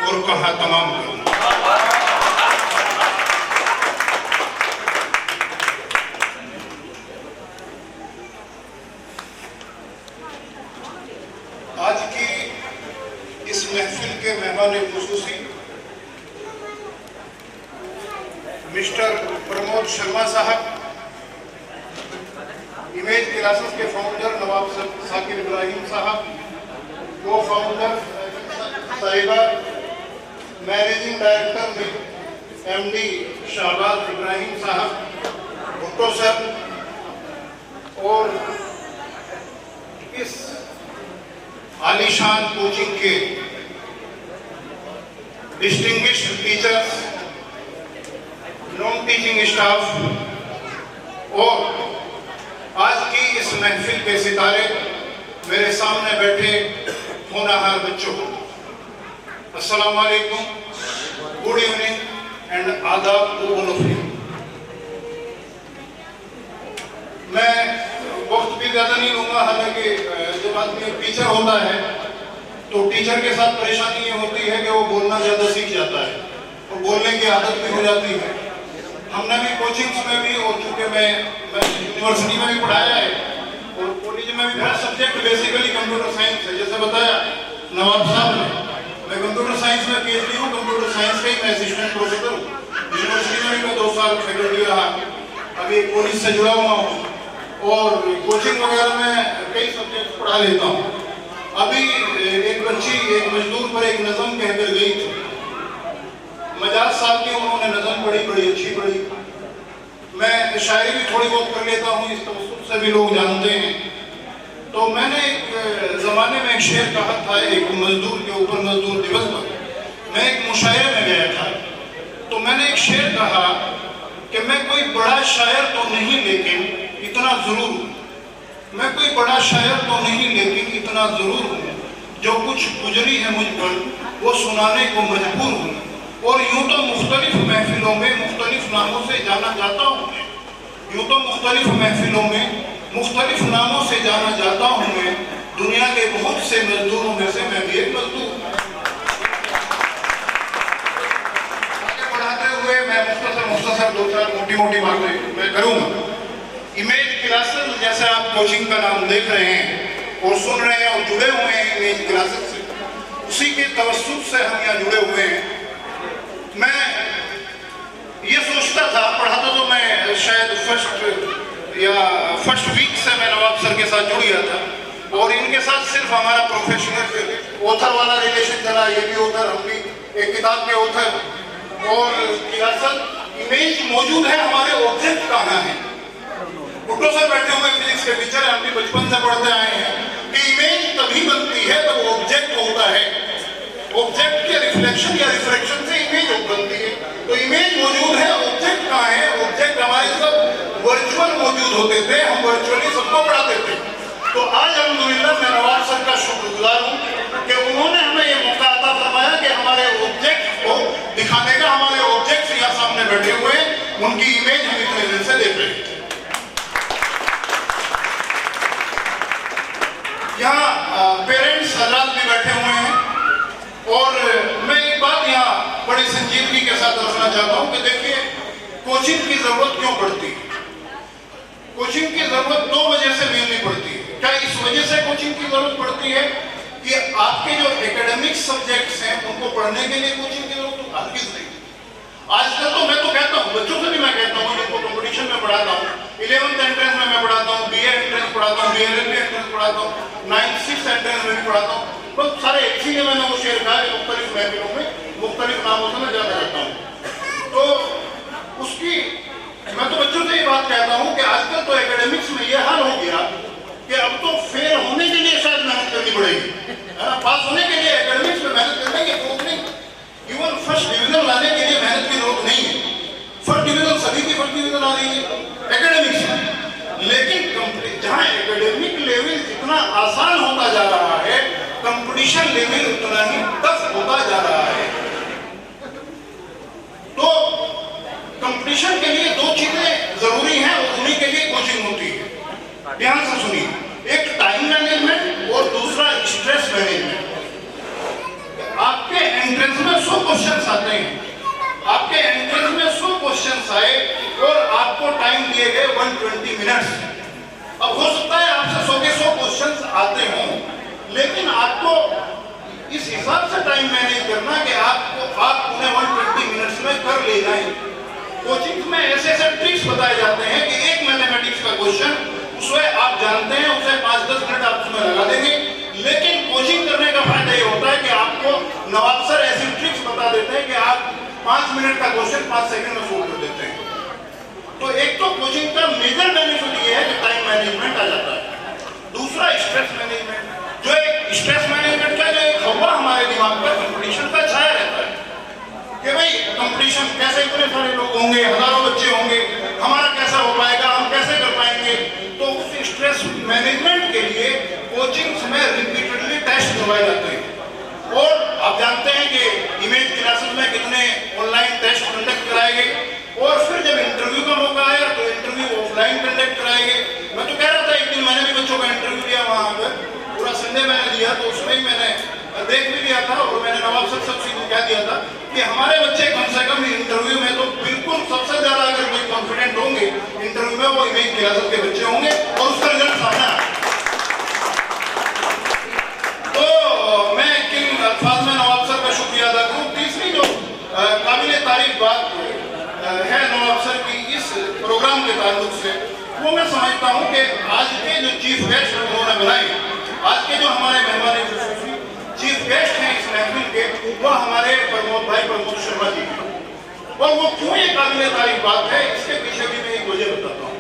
और कहाँ तमाम करूँ। आज की इस महफिल के मेहमान खुसूसी मिस्टर प्रमोद शर्मा साहब, इमेज क्लासेस के फाउंडर नवाब साकिर इब्राहिम साहब, को फाउंडर साहिबा, managing director MD Shahbaz Ibrahim साहब, भुट्टो सर, और इस आलीशान कोचिंग के distinguished teachers, non teaching staff, और आज की इस महफिल के सितारे मेरे सामने बैठे होनहार बच्चों को अस्सलाम वालेकुम, गुड इवनिंग एंड आदाब टू ऑल ऑफ यू। मैं वक्त भी ज़्यादा नहीं लूँगा, हालांकि जब आदमी टीचर होता है तो टीचर के साथ परेशानी ये होती है कि वो बोलना ज़्यादा सीख जाता है और बोलने की आदत भी हो जाती है। हमने भी कोचिंग्स में भी, और चूँकि मैं यूनिवर्सिटी में भी पढ़ाया है और कॉलेज में भी, मेरा सब्जेक्ट बेसिकली कंप्यूटर साइंस है। जैसे बताया नवाब साहब ने, मैं कंप्यूटर साइंस में PhD हूँ, कंप्यूटर साइंस का ही मैं असिस्टेंट प्रोफेसर हूँ। यूनिवर्सिटी में भी मैं 2 साल फैकल्टी रहा, अभी कॉलेज से जुड़ा हुआ हूँ और कोचिंग वगैरह में कई सब्जेक्ट पढ़ा लेता हूँ। अभी एक बच्ची एक मजदूर पर एक नज़म कहकर गई थी, मजाज साहब की उन्होंने नज़म पढ़ी, बड़ी अच्छी पढ़ी। मैं शायरी भी थोड़ी बहुत कर लेता हूँ, इस तवज्जुह से भी लोग जानते हैं। तो मैंने एक ज़माने में एक शेर कहा था, एक मजदूर के ऊपर, मजदूर दिवस पर मैं एक मुशायरे में गया था, तो मैंने एक शेर कहा कि मैं कोई बड़ा शायर तो नहीं लेकिन इतना ज़रूर हूँ, मैं कोई बड़ा शायर तो नहीं लेकिन इतना ज़रूर हूँ, जो कुछ गुजरी है मुझ पर वो सुनाने को मजबूर हूँ, और यूँ तो मुख्तलिफ महफिलों में मुख्तलिफ नामों से जाना जाता हूँ मैं, यूँ तो मुख्तलिफ महफिलों में मुख्तलिफ नामों से जाना जाता हूँ मैं, दुनिया के बहुत से मजदूरों में से मैं भी एक मजदूर हूँ। आगे बढ़ाते हुए मैं मुख्तसर 2-4 मोटी बातें मैं करूँगा। इमेज क्लासेस, जैसे आप कोचिंग का नाम देख रहे हैं और सुन रहे हैं और जुड़े हुए हैं इमेज क्लासेस से, उसी के तवज्जुह से हम यहाँ जुड़े हुए हैं। मैं ये सोचता था, पढ़ाता तो मैं शायद फर्स्ट वीक से मैं नवाब सर के साथ जुड़ गया था, और इनके साथ सिर्फ हमारा प्रोफेशनल ऑथर वाला रिलेशन चला, ये भी ऑथर, हम भी एक किताब के ऑथर, और क्लासेस इमेज मौजूद है, हमारे ऑब्जेक्ट कहाँ हैं। भुट्टो सर बैठे हुए फिजिक्स के टीचर, हम भी बचपन से पढ़ते आए हैं कि इमेज तभी बनती है जब ऑब्जेक्ट होता है, ऑब्जेक्ट के रिफ्लेक्शन या रिफ्रैक्शन से इमेज बनती है। तो इमेज मौजूद है, ऑब्जेक्ट कहाँ है? ऑब्जेक्ट हमारे सब वर्चुअल मौजूद होते थे, हम वर्चुअली सबको पढ़ाते थे। तो आज अल्हम्दुलिल्लाह मैं नवाब सर का शुक्रगुजार हूँ कि उन्होंने हमें ये मौका अता फरमाया कि हमारे ऑब्जेक्ट को दिखाने का। हमारे ऑब्जेक्ट्स यहाँ सामने बैठे हुए हैं, उनकी इमेज हम इतने दिन से देख रहे हैं। यहाँ पेरेंट्स हजरात भी और मैं एक बात यहाँ बड़ी संजीदगी के साथ रखना चाहता हूँ कि देखिए कोचिंग की जरूरत क्यों पड़ती है। कोचिंग की जरूरत दो वजह से मेनली पड़ती है। क्या इस वजह से कोचिंग की जरूरत पड़ती है कि आपके जो एकेडमिक सब्जेक्ट्स हैं उनको पढ़ने के लिए कोचिंग की जरूरत तो हरगिज नहीं। आजकल तो मैं तो कहता हूँ, बच्चों से भी मैं कहता हूँ, जिनको कंपटीशन में पढ़ाता हूँ, 11th एंट्रेंस में मैं पढ़ाता हूँ, BA एंट्रेंस पढ़ाता हूँ, DLLB एंट्रेंस पढ़ाता हूँ, 9th 6th एंट्रेंस में भी पढ़ाता हूँ। बहुत सारे इसीलिए मैंने वो शेयर कहा कि मुख्तलिफ महफिलों में मुख्तलिफ नामों से मैं जाना चाहता हूँ। तो उसकी मैं तो बच्चों से ये बात कहता हूँ कि आजकल तो एकेडमिक्स में ये हाल हो गया कि अब तो फेल होने के लिए शायद मेहनत करनी पड़ेगी, है ना। पास होने के लिए एकेडमिक्स में मेहनत करने की जरूरत नहीं, इवन फर्स्ट डिवीजन लाने के लिए मेहनत की जरूरत नहीं है। फर्स्ट डिवीजन सभी की फर्स्ट डिवीजन आ रही है एकेडमिक्स में, लेकिन जहाँ एकेडमिक लेवल जितना आसान होता जा रहा है, कंपटीशन लेवल उतना ही टफ होता जा रहा है। तो कंपटीशन के लिए दो चीजें जरूरी हैं और उन्हीं के लिए कोचिंग होती है। ध्यान से सुनिए, एक टाइम मैनेजमेंट और दूसरा स्ट्रेस मैनेजमेंट। आपके एंट्रेंस में 100 क्वेश्चंस आते हैं, आपके एंट्रेंस में 100 क्वेश्चंस आए और आपको टाइम दिए गए 120 मिनट्स। अब हो सकता है आपसे 100 के 100 क्वेश्चंस आते हों, लेकिन आपको इस हिसाब से टाइम मैनेज करना कि आप उन्हें 120 मिनट्स में कर ले जाएं। कोचिंग में ऐसे ऐसे ट्रिक्स बताए जाते हैं कि एक मैथमेटिक्स का क्वेश्चन उसे आप जानते हैं, उसे 5-10 मिनट आप उसमें लगा देंगे, लेकिन कोचिंग करने का फायदा ये होता है कि आपको नवाब सर ऐसी ट्रिक्स बता देते हैं कि आप 5 मिनट का क्वेश्चन 5 सेकंड में सोल्व कर देते हैं। तो एक तो कोचिंग का मेजर बेनिफिट ये है कि टाइम मैनेजमेंट आ जाता है। दूसरा स्ट्रेस मैनेजमेंट, जो एक स्ट्रेस मैनेजमेंट का जो एक हवा हमारे दिमाग पर कंपटीशन का छाया रहता है कि भाई कंपटीशन कैसे, इतने सारे लोग होंगे, हजारों बच्चे होंगे, हमारा कैसा हो पाएगा, हम कैसे कर पाएंगे। तो उस स्ट्रेस मैनेजमेंट के लिए कोचिंग्स में रिपीटेडली टेस्ट करवाए जाते हैं। और आप जानते हैं कि इमेज क्लासेस में कितने ऑनलाइन टेस्ट कंडक्ट कराए गए, और फिर जब इंटरव्यू का मौका आया तो इंटरव्यू ऑफलाइन कंडक्ट कराए गए। मैं तो कह रहा था, एक दिन मैंने भी बच्चों का इंटरव्यू लिया, वहाँ पर पूरा संडे मैंने दिया, तो उसमें ही मैंने देख भी लिया था और मैंने नवाब सर सबसे कह दिया था कि हमारे बच्चे कम से कम इंटरव्यू में तो बिल्कुल सबसे ज्यादा अगर कोई कॉन्फिडेंट होंगे इंटरव्यू में, वो इमेज क्लासेस के बच्चे होंगे और उसका रिजल्ट सामने आया। तो मैं किन अल्फाज में नवाब सर का शुक्रिया अदा करूँ। तीसरी जो काबिल तारीफ बात है नवाब सर की इस प्रोग्राम के ताल्लुक से, वो मैं समझता हूँ कि आज के जो चीफ गेस्ट उन्होंने बनाए, आज के जो हमारे मेहमान चीफ गेस्ट हैं इस महफिल के, वो हमारे प्रमोद भाई प्रमोद शर्मा जी हैं। और वो क्यों ये काबिल तारीफ बात है, इसके पीछे भी मैं एक वजह बताता हूँ।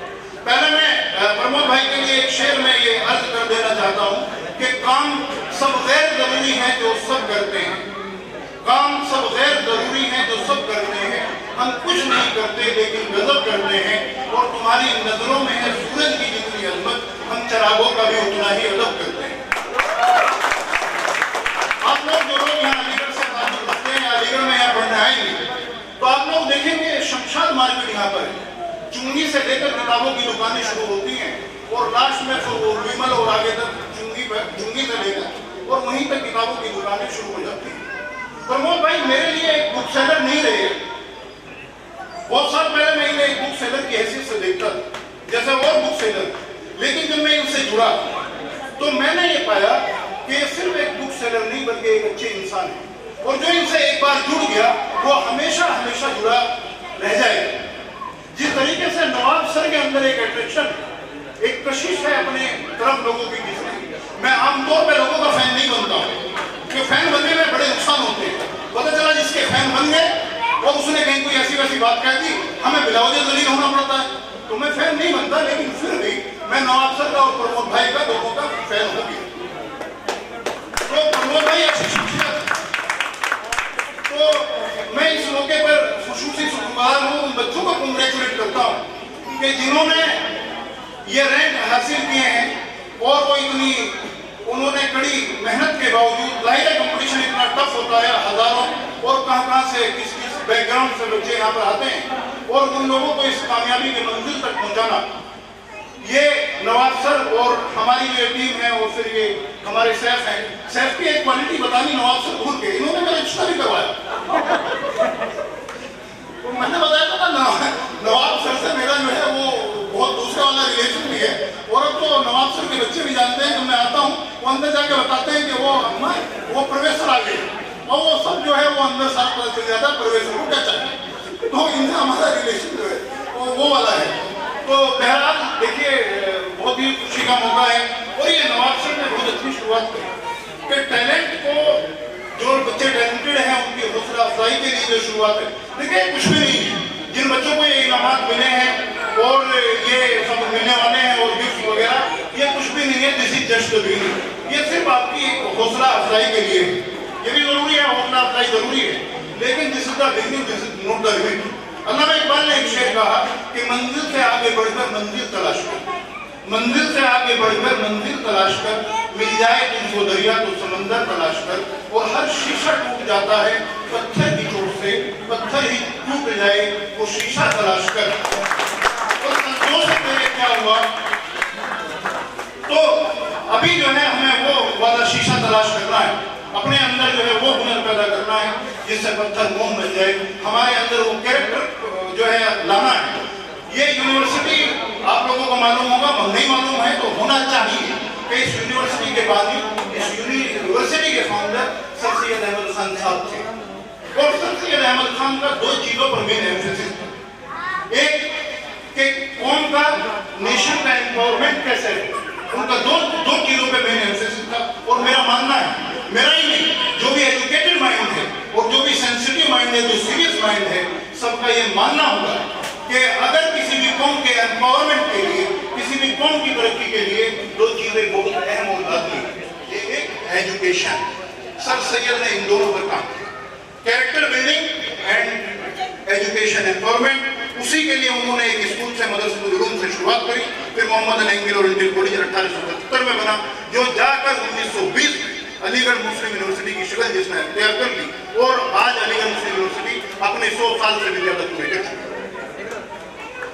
पहले मैं प्रमोद भाई के लिए एक शेर में ये अर्ज कर देना चाहता हूँ कि काम सब गैर जरूरी है जो सब करते हैं, काम सब गैर जरूरी है जो सब करते हैं, हम कुछ नहीं करते लेकिन गजब करते हैं, और तुम्हारी नजरों में है सूरज की जितनी अजमत, हम चरागों का भी उतना ही अदब करते हैं। आप लोग जो लोग यहाँ अलीगढ़ से ताल्लुक रखते हैं, अलीगढ़ में यहाँ पढ़ने आएंगे, तो आप लोग देखेंगे शमशाद मार्केट यहाँ पर है। चुंगी से लेकर किताबों की दुकानें शुरू होती हैं और लास्ट में फिर वो विमल और आगे तक चुंगी से लेकर और वहीं तक किताबों की दुकानें शुरू हो जाती हैं। प्रमोद भाई मेरे लिए एक बुक सेलर नहीं रहे। बहुत साल पहले मैं इन्हें एक बुक सेलर की हैसियत से देखता जैसे और बुक सेलर, लेकिन जब मैं इनसे जुड़ा तो मैंने ये पाया कि ये सिर्फ एक बुक सेलर नहीं बल्कि एक अच्छे इंसान है, और जो इनसे एक बार जुड़ गया वो हमेशा हमेशा जुड़ा रह जाएगा। जिस तरीके से नवाब सर के अंदर एक अट्रैक्शन, एक कशिश है अपने तरफ लोगों की बीच में। मैं आमतौर पर लोगों का फैन नहीं बनता हूँ, क्योंकि फैन बनने में बड़े नुकसान होते हैं। पता चला जिसके फैन बन गए और उसने कहीं कोई ऐसी वैसी बात कह दी, हमें बिलावजे जलील होना पड़ता है, तो मैं फैन नहीं बनता। लेकिन फिर भी मैं नवाब सर का और प्रमोद भाई का दोनों का फैन हो गया। तो प्रमोद भाई अच्छी शख्सियत, तो मैं इस मौके पर खुशूसी शुक्रगुजार हूँ उन बच्चों को कंग्रेचुलेट करता हूँ कि जिन्होंने ये रैंक हासिल किए हैं, और वो इतनी उन्होंने कड़ी मेहनत के बावजूद, जाहिर है कंपटीशन इतना टफ होता है, हजारों और कहाँ से किस किस बैकग्राउंड से बच्चे यहाँ पर आते हैं, और उन लोगों को इस कामयाबी के मंजिल तक पहुँचाना ये नवाब सर और हमारी जो टीम है और फिर ये हमारे सैफ हैं, सैफ की एक क्वालिटी बतानी नवाब सर भूल के, इन्होंने मेरा रिश्ता भी करवाया। तो मैंने बताया था ना नवाब सर से मेरा जो है वो बहुत दूसरा वाला रिलेशन भी है। और अब तो नवाब सर के बच्चे भी जानते हैं, जब मैं आता हूँ वो अंदर जाके बताते हैं कि वो अम्मा वो प्रवेश सर आ गए, और वो सब जो है वो अंदर साफ पता चल जाता है प्रवेश सर को क्या चाहिए। तो इनसे हमारा रिलेशन जो है वो वाला है। तो बहरहाल देखिए बहुत ही खुशी का मौका है। और ये नवाब सर ने बहुत अच्छी शुरुआत की कि टैलेंट को, जो बच्चे टैलेंटेड हैं उनकी हौसला अफजाई के लिए जो शुरुआत है। देखिए कुछ भी नहीं है, जिन बच्चों को ये इनामात मिले हैं और ये सब मिलने वाले हैं और गिफ्ट वगैरह, ये कुछ भी नहीं है। This is just the beginning. ये सिर्फ आपकी हौसला अफजाई के लिए है। ये भी जरूरी है, हौसला अफजाई जरूरी है, लेकिन this is the beginning, this is not the limit. Allama Iqbal ने एक शेर कहा कि मंजिल से आगे बढ़कर मंजिल तलाश कर, मंजिल से आगे बढ़कर मंजिल तलाश कर, मिल जाए तुझको दरिया तो समंदर तलाश कर। और हर शीशा टूट जाता है पत्थर की चोट से, पत्थर ही टूट जाए वो शीशा तलाश कर। और संतोष से क्या हुआ, तो अभी जो है हमें वो वाला शीशा तलाश करना है, अपने अंदर जो है वो हुनर पैदा करना है जिससे पत्थर मोम मिल जाए। हमारे अंदर वो कैरेक्टर जो है लाना है। ये यूनिवर्सिटी आप लोगों को मालूम होगा, नहीं मालूम है तो होना चाहिए कि इस यूनिवर्सिटी के बाद इस यूनिवर्सिटी के फाउंडर सर सैयद अहमद खान साहब थे। और सर सैयद अहमद खान का दो चीजों पर मेन एम्फेसिस था। एक कि कौम का, नेशन का एम्पावरमेंट कैसे है, उनका दो चीजों पे मेन एम्फेसिस था। और मेरा मानना है, मेरा ही नहीं, जो भी एजुकेटेड माइंड है और जो भी सेंसिटिव माइंड है, जो सीरियस माइंड है, सबका ये मानना होगा कि अगर किसी भी कौम के एम्पावरमेंट के लिए, किसी भी कौम की तरक्की के लिए दो चीजें बहुत अहम हो जाती है। एक एजुकेशन, सर सैयद ने इन दोनों पर काम किया, character building and education empowerment. उसी के लिए उन्होंने एक स्कूल से, मदरसतुल उलूम से शुरुआत करी, फिर मोहम्मद अली इंग्लिश और इंडियन कॉलेज 1877 में बना, जो जाकर 1920 अलीगढ़ मुस्लिम यूनिवर्सिटी की शक्ल जिसने तैयार कर ली। और आज अलीगढ़ मुस्लिम यूनिवर्सिटी अपने 100 साल से भी ज्यादा पूरे कर चुकी है।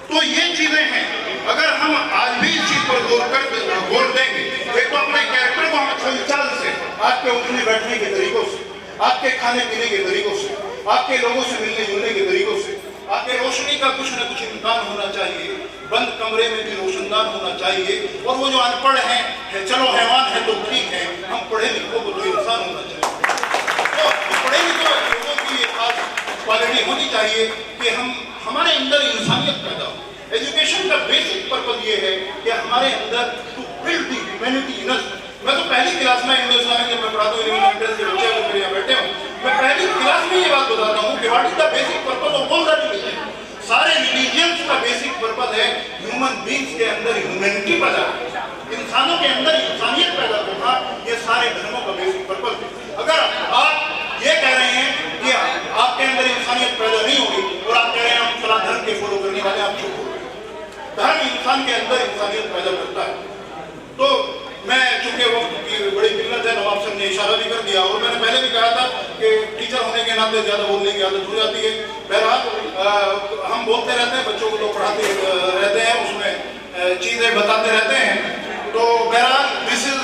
तो ये चीजें हैं, अगर हम आज भी इस चीज पर गौर देंगे, एक तो अपने कैरेक्टर को हम अच्छी चाल से, आपके उठने बैठने के तरीकों से, आपके खाने पीने के तरीकों से, आपके लोगों से मिलने जुलने के तरीकों से, आपके रोशनी का कुछ न कुछ इम्कान होना चाहिए, बंद कमरे में भी रोशनदान होना चाहिए। और वो जो अनपढ़ हैं, चलो हैवान है तो ठीक है, हम पढ़े लिखों को तो इंसान होना चाहिए। तो पढ़े लिखे लोगों की ये खास क्वालिटी होनी चाहिए कि हमारे अंदर इंसानियत पैदा हो। एजुकेशन का बेसिक पर्पज ये है कि हमारे अंदर to build the humanity in us. मैं तो पहली क्लास में इंडो इस्लामिक जब मैं पढ़ाता हूँ, इलेवन के बच्चे अगर मेरे यहाँ बैठे हूँ, मैं पहली क्लास में ये बात बताता हूँ कि what is the basic purpose of all the religion. सारे रिलीजियंस का बेसिक पर्पज है ह्यूमन बींग्स के अंदर ह्यूमैनिटी पैदा करना, इंसानों के अंदर इंसानियत पैदा करना। ये सारे धर्मों का बेसिक पर्पज है। अगर आप ये कह रहे हैं कि आपके अंदर इंसानियत पैदा नहीं होगी और आप कह रहे हैं हम फला धर्म के फॉलो करने वाले, आप चुप हो गए। धर्म इंसान के अंदर इंसानियत पैदा करता है। तो मैं चूंकि वक्त की बड़ी किल्लत है, नवाब सर ने इशारा भी कर दिया और मैंने पहले भी कहा था कि टीचर होने के नाते ज़्यादा बोलने की आदत हो जाती है। बहरहाल हम बोलते रहते हैं, बच्चों को तो पढ़ाते रहते हैं, उसमें चीज़ें बताते रहते हैं। तो बहरहाल this is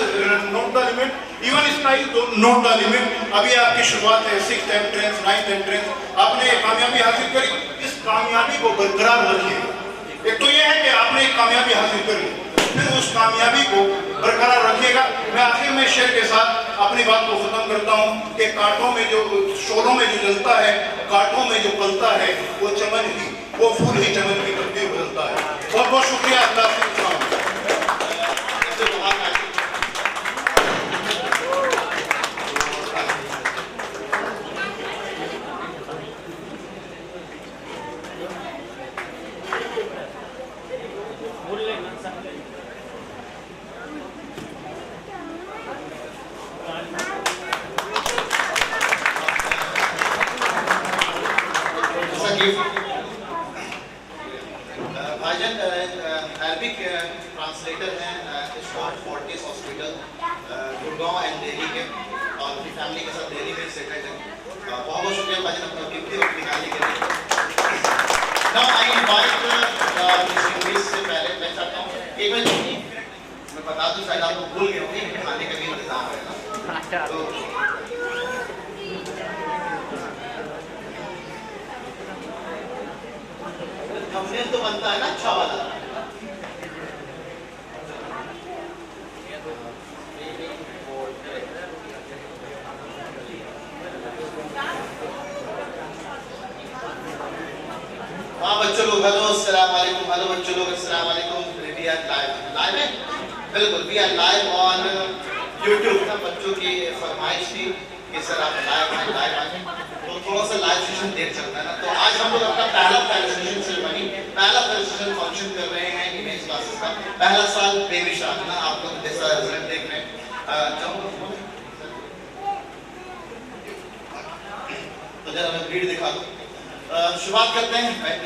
not the limit, even sky is not the limit. अभी आपकी शुरुआत है, 6th एंट्रेंस, 9th एंट्रेंस, आपने कामयाबी हासिल करी, इस कामयाबी को बरकरार रखिए। एक तो यह है कि आपने एक कामयाबी हासिल कर ली, फिर उस कामयाबी को बरकरार रखिएगा। मैं आखिर में शेर के साथ अपनी बात को खत्म करता हूँ कि कांटों में जो, शोलों में जो जलता है, कांटों में जो पलता है, वो चमन ही, वो फूल ही चमन की तकदीर बदलता है। बहुत बहुत शुक्रिया। अल्लाह भाईजान अरबिक ट्रांसलेटर हैं Escorts Fortis hospital Gurgaon and Delhi के, और अपनी फैमिली के साथ दिल्ली में सेटल हैं। बहुत बहुत शुक्रिया भाईजान अपना कीमती वक्त निकालने के लिए। नाउ आई इनवाइट से पहले मैं चाहता हूँ एक बता दूं, शायद आप लोग भूल गए होंगे कि खाने का भी इंतजाम है ना। तो थंबनेल तो बनता है ना अच्छा वाला। हाँ बच्चों लोग, हेलो अस्सलाम वालेकुम, हेलो बच्चों लोग अस्सलाम वालेकुम। वी आर लाइव है, बिल्कुल we are live on YouTube. ना बच्चों की फरमाइश थी कि सर आप लाइव आए, तो थोड़ा सा लाइव सेशन देर चलता है ना। तो आज हम लोग अपना पहला फेलिसिटेशन सेरेमनी, पहला फेलिसिटेशन फंक्शन कर रहे हैं इमेज क्लासेस का। पहला साल बेमिसाल ना, आप लोग जैसा रिजल्ट देख रहे हैं। तो जरा मैं भीड़ दिखा दूं। शुरुआत करते हैं। Back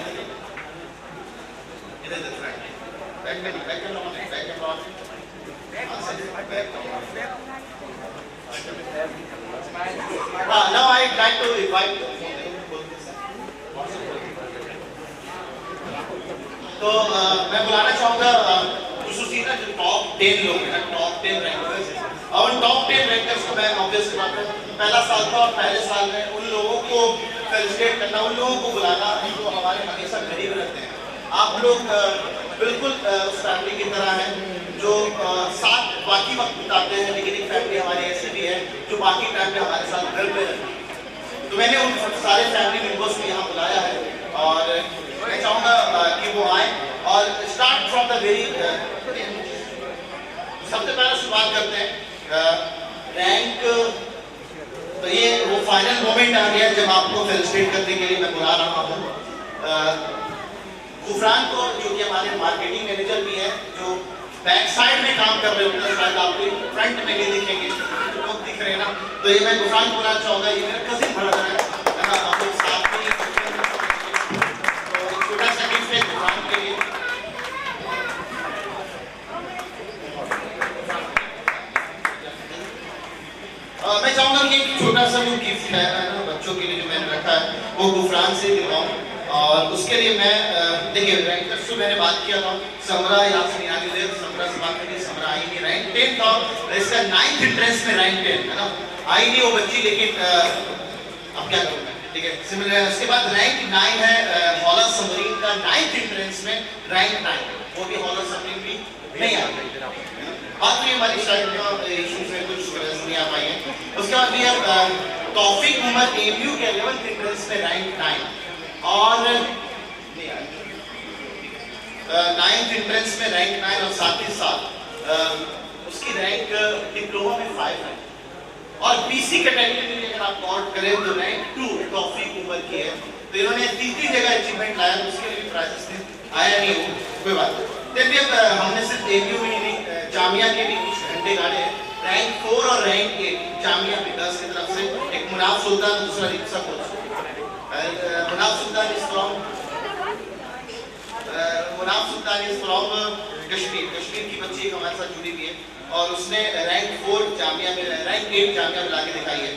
now I try to invite तो मैं बुलाना चाहूंगा खुसूसी ना जो टॉप 10 लोग हैं, टॉप 10 रैंकर्स। और उन टॉप 10 रैंकर्स को मैं ऑब्वियस बात है, पहला साल था और पहले साल में उन लोगों को फेलिसिटेट करना, उन लोगों को बुलाना जो हमारे हमेशा करीब रहते हैं। आप लोग बिल्कुल उस फैमिली की तरह हैं जो साथ बाकी वक्त बिताते हैं, लेकिन एक फैमिली हमारी ऐसी भी है जो बाकी टाइम पे हमारे साथ घर पे रहती है। तो मैंने उन सारे फैमिली मेंबर्स को यहाँ बुलाया है और मैं चाहूँगा कि वो आए और स्टार्ट फ्रॉम द वेरी सबसे पहले शुरुआत करते हैं रैंक। तो ये वो फाइनल मोमेंट आ गया जब आपको फेलिसिटेट करने के लिए मैं बुला रहा हूँ गुफरान को, जो कि हमारे मार्केटिंग मैनेजर भी हैं, जो बैक साइड में काम कर रहे होते हैं, शायद आपको फ्रंट में नहीं दिखेंगे, जो लोग दिख रहे हैं ना। तो ये मैं गुफरान को बुलाना चाहूँगा, ये मेरा कजिन ब्रदर है ना, आप लोग साथ में तो छोटा सा गिफ्ट है गुफरान के लिए। मैं चाहूँगा कि एक छोटा सा वो गिफ्ट है ना बच्चों के लिए जो मैंने रखा है, वो गुफरान से दिलवाऊँ। और उसके लिए मैं देखिए रैंकर्स से मैंने बात किया था, समरा यासमीन आ गई, समरा से बात करी, समरा आई नहीं, रैंक 10 था, इसका 9th एंट्रेंस में रैंक 10 है ना, आई नहीं वो बच्ची, लेकिन अब क्या करूँ मैं, ठीक है। सिमिलर उसके बाद रैंक 9 है हॉलर सबरीन का, 9th एंट्रेंस में रैंक 9, वो भी हॉलर सबरीन भी नहीं आ गई। बात हुई हमारी शायद इशूज में कुछ नहीं आ पाई है। उसके बाद भी अब तौफीक उमर एमयू के 11th एंट्रेंस में रैंक 9 और 9th एंट्रेंस में रैंक 9 और साथ ही साथ उसकी रैंक डिप्लोमा में 5 है। और बीसी कैटेगरी में अगर आप काउंट करें तो रैंक 2 तौफीक उमर की है। तो इन्होंने तीसरी जगह अचीवमेंट लाया, तो उसके लिए प्राइजेस थे, आया नहीं हो कोई बात नहीं। अब हमने सिर्फ एमयू में नहीं, जामिया के भी कुछ घंटे गाड़े हैं, रैंक 4 और रैंक 8 जामिया पिटास की तरफ से, एक मुनाफ सुल्तान, दूसरा rickshaw coach. Munaf Sultan is from Kashmir की बच्ची एक हमारे साथ जुड़ी हुई है और उसने रैंक 4 जामिया में, रैंक 8 जामिया में लाके दिखाई है।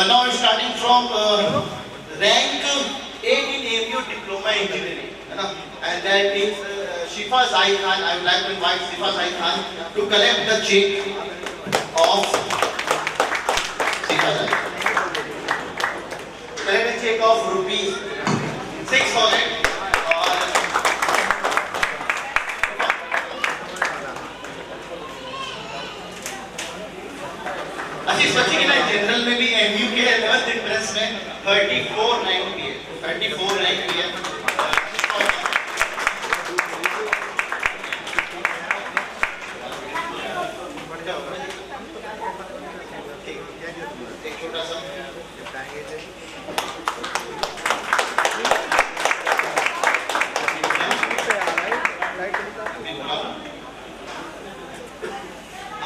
Now starting from rank 8 in MU diploma engineering, है ना, and that is Shifa Zahid Khan. I would like to invite Shifa Zahid Khan to collect the cheque of Shifa Zahid, collect a check of ₹600 और अच्छी बच्ची के ना जनरल में भी एमयू के 11th एंट्रेंस में 34 रैंक भी है, 34 रैंक भी है। एक छोटा सा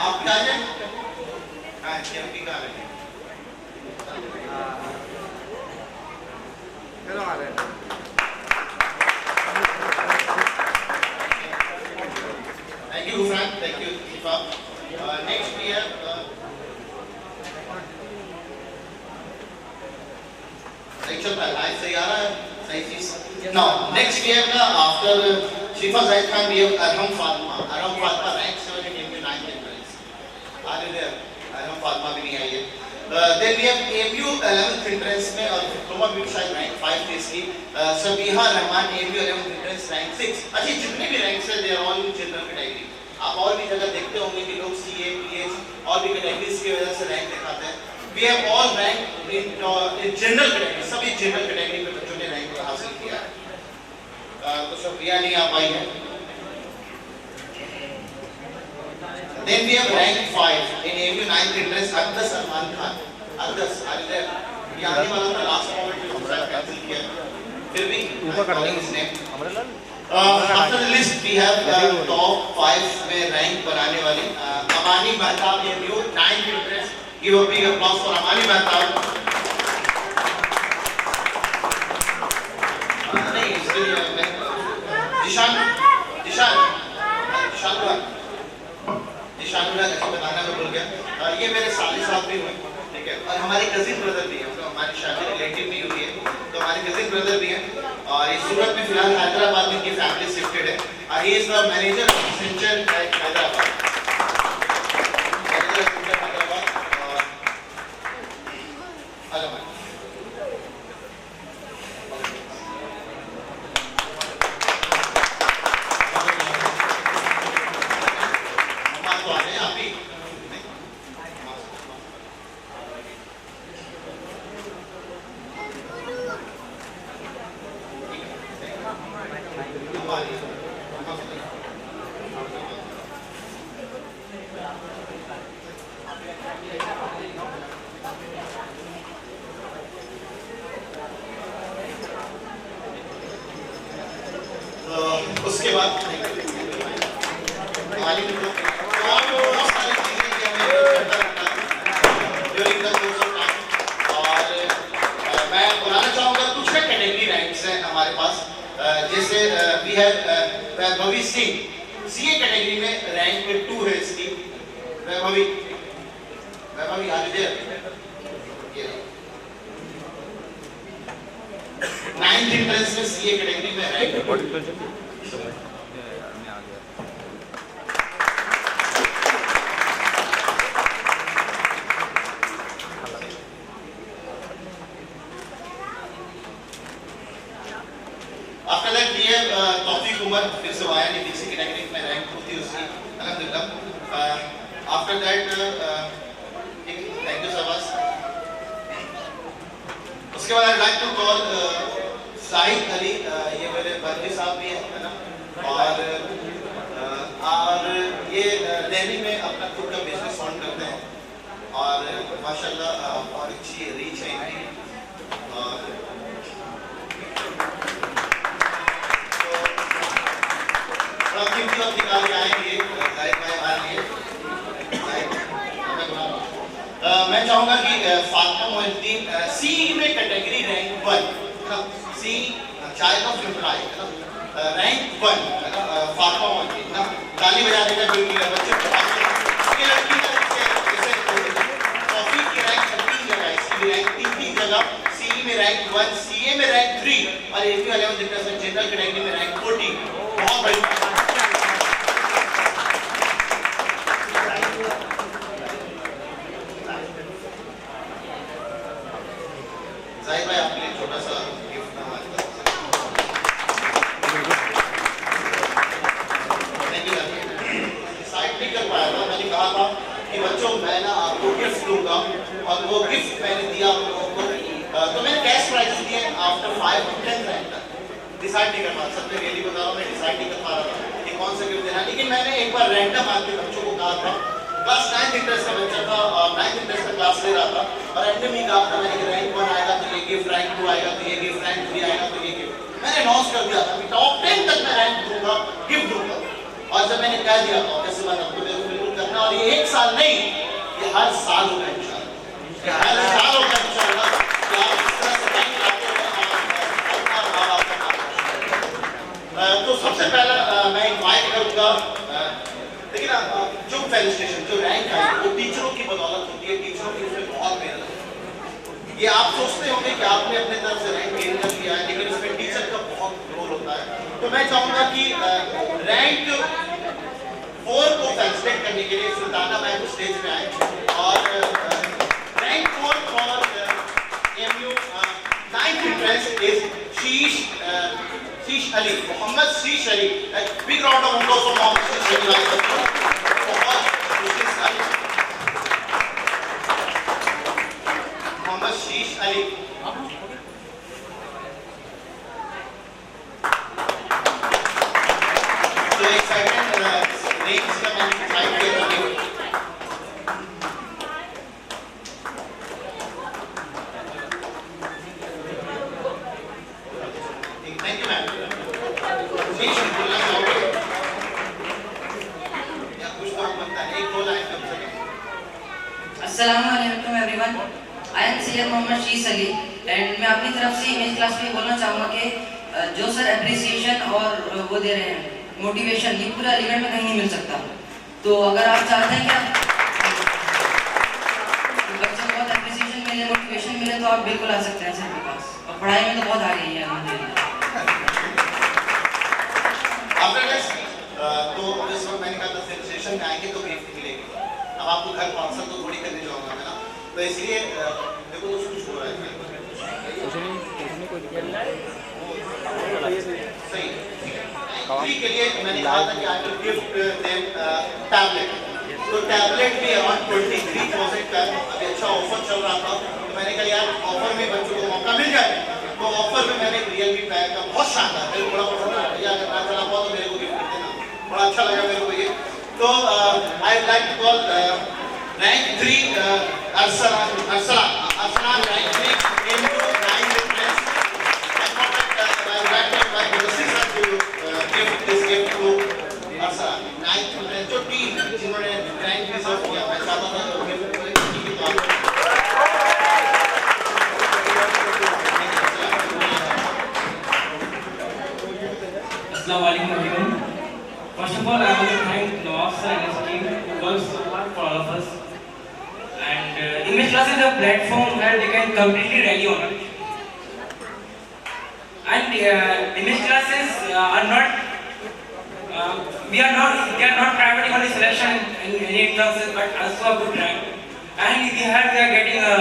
आप क्या है? हाँ चैंपी का है। चलो आ रहे हैं। Thank you Frank, thank you Shifa. Next we have चल रहा है, लाइव सही आ रहा है, सही चीज। Now next we have after Shifa Zaid Khan we have Arham Fatma rank 7 Then we have AMU 11th entrance में और डिप्लोमा में शायद रैंक 5 थी इसकी, Sabiha Rahman AMU 11th entrance rank 6। अच्छी जितने भी रैंक्स हैं they are all in general category. आप और भी जगह देखते होंगे कि लोग CA, PH और भी कैटेगरीज की वजह से रैंक दिखाते हैं। We have all ranked in general category, सभी जनरल कैटेगरी में बच्चों ने रैंक हासिल किया है। तो सब रिया नहीं आ पाई है। Then we have rank 5 in AMU 9th entrance Aqdas Arman Khan. Aqdas, are you there? ये आने वाला था लास्ट मोमेंट में हमने कैंसिल किया, फिर भी ऊपर कर देंगे इसने। After the list we have top 5 में रैंक बनाने वाली अमानी Mahtab AMU 9th entrance। Give a big applause for Amani Mehtab. नहीं इसके लिए जिशान कैसे बताना मैं भूल गया। ये मेरे साली साहब भी हुए, ठीक है, और हमारे कजिन ब्रदर भी हैं, तो हमारी शादी रिलेटिव में हुई है, तो हमारे कजिन ब्रदर भी हैं। और ये सूरत में फिलहाल हैदराबाद में इनकी फैमिली शिफ्टेड है। He is the manager of Accenture at Hyderabad. उसके बाद हमारी और बहुत सारी चीजें कि हमें करता रहता है during the course of time. और मैं बताना चाहूँगा कुछ कैटेगरी रैंक्स हैं हमारे पास, जैसे we have Vaibhavi Singh CA category में रैंक 2 है इसकी। वैभवी आज देर 9th एंट्रेंस में CA कैटेगरी में rank After that we have Tawfiq Umar, फिर से आया नहीं, BC कैटेगरी में रैंक होती है उसकी, अल्हम्दुलिल्लाह। After that thank you Sabas। उसके बाद I'd like to call Shahid Ali, ये मेरे बर्दी साहब भी हैं, है ना, और ये दिल्ली में अपना खुद का बिजनेस ऑन करते हैं और माशाल्लाह और अच्छी रीच है इनकी। कीमती वक्त निकाल के आएंगे जाहिद भाई हमारे लिए। मैं चाहूँगा कि फातिमा मोइनुद्दीन CE में category rank 1, CE child of employee rank 1, Fatima Moinuddin ना, ताली बजा देगा बिल्कुल बच्चे को। ये लड़की का जैसे तौफीक की रैंक 3 जगह, इसकी रैंक 3 जगह, CE में रैंक 1, CA में रैंक 3 और AMU 11 जनरल कैटेगरी में रैंक 14। बहुत बड़ी जाहिद भाई आपके लिए छोटा सा गिफ्ट हमारे पास डिसाइड नहीं कर पाया था। मैंने कहा था कि बच्चों मैं ना आपको गिफ्ट दूंगा और वो गिफ्ट मैंने दिया आप लोगों को, तो मैंने कैश प्राइजेस दिए आफ्टर 5 to 10 रैंक तक। डिसाइड नहीं कर पा रहा, सब मैं रियली बता रहा हूँ, मैं डिसाइड नहीं कर पा रहा था कि कौन सा गिफ्ट देना। लेकिन मैंने एक बार रैंडम आके बच्चों को कहा था, क्लास 9th इंटरेस्ट का बच्चा था, 9th इंटरेस्ट का क्लास ले रहा था और रैंडम ही कहा था मैंने कि रैंक 1 आएगा तो ये गिफ्ट, रैंक 2 आएगा तो ये गिफ्ट, रैंक 3 आएगा तो ये गिफ्ट। मैंने अनाउंस कर दिया था कि टॉप 10 तक मैं रैंक दूंगा, गिफ्ट दूंगा। और जब मैंने कह दिया था कैसे बात आपको बिल्कुल करना, और ये एक साल नहीं, ये हर साल होगा इंशाल्लाह, हर साल होगा इंशाल्लाह। तो सबसे पहला मैं इनवाइट करूंगा, देखिए ना, जो फेलिसिटेशन जो रैंक है वो टीचरों की बदौलत होती है, टीचरों की उसमें बहुत मेहनत होती है। ये आप सोचते होंगे कि आपने अपने तरफ से रैंक गेन कर लिया है, लेकिन इसमें टीचर का बहुत रोल होता है। तो मैं चाहूंगा कि रैंक 4 को फेलिसिटेट करने के लिए सुल्ताना मैम स्टेज पे आए और rank 4 Ali, Mohammad Sheesh Ali, big round of applause for Mohammad Sheesh Ali. Mohammad Sheesh Ali. तो एक सेकंड नेम्स का मैं टाइप किया था। Assalamualaikum everyone. I am Syed Mohammad Shees Ali and मैं अपनी तरफ से इमेज क्लास में बोलना चाहूँगा कि जो सर अप्रिसिएशन और वो दे रहे हैं मोटिवेशन, ये पूरा अलीगढ़ में कहीं नहीं मिल सकता। तो अगर आप चाहते हैं कि बच्चों को बहुत अप्रिसिएशन मिले, मोटिवेशन मिले, तो आप बिल्कुल आ सकते हैं सर के पास। और पढ़ाई में तो बहुत आगे ही है तो इस वक्त मैंने कहा था सेलिब्रेशन में आएंगे तो गिफ्ट मिलेगी। अब आपको घर पार्सल तो थोड़ी करने जाऊंगा मैं ना, तो इसलिए देखो तो कुछ हो रहा है सही। फ्री के लिए मैंने कहा था कि I will gift them tablet, तो टैबलेट भी अराउंड 23,000 का अभी अच्छा ऑफर चल रहा था, तो मैंने कहा यार ऑफर में बच्चों को मौका मिल जाए, तो ऑफर में मैंने रियलमी पैक का बहुत शानदार, मेरे को बड़ा पसंद आया। भैया अगर ना चला पाओ तो मेरे को गिफ्ट कर देना, बड़ा अच्छा लगा मेरे को ये। तो I would like to call rank 3 Arsalan rank 3 into 9 difference. I would like to invite the sister to give this gift to Arsalan. 9 difference जो टीम जिन्होंने रैंक डिजर्व किया, मैं चाहता था कि गिफ्ट करें टीम की बात। Assalamu alaikum everyone. First of all, I want to thank Nawab sir and his team who works so hard for all of us. And image class is a platform where we can completely rally on it. And image classes are not, they are not primarily only selection in any classes, but also a good rank. And they are getting a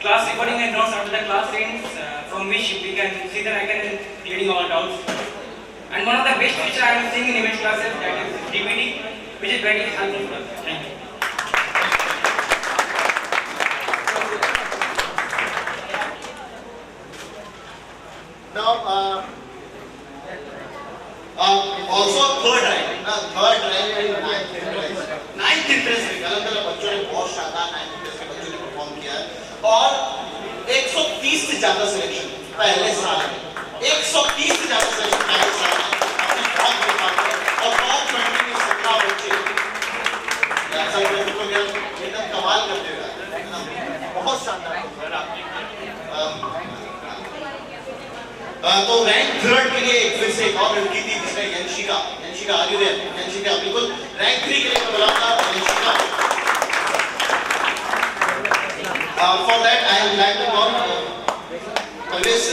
class recording and notes after the class ends, from which we can see that I can clearing all doubts. And one of the best features I am seeing in image classes, that is DVD, which is very helpful for us. Thank you. Now, also third rank in 9th interest में अलग-अलग बच्चों ने बहुत शानदार 9th interest में बच्चों ने perform किया है, और 130 से ज्यादा सिलेक्शन पहले साल में, 130 से ज्यादा सिलेक्शन पहले साल में, अपनी बहुत बड़ी बात है। और टॉप 20 में 17 बच्चे, ऐसा तो एकदम कमाल करते हुए बहुत शानदार। तो रैंक 3 के लिए फिर से एक और लड़की थी जिसने यंशिका आर्यन, यंशिका बिल्कुल रैंक 3 के लिए मैं बुलाऊंगा यंशिका। For that I would like to call Parvez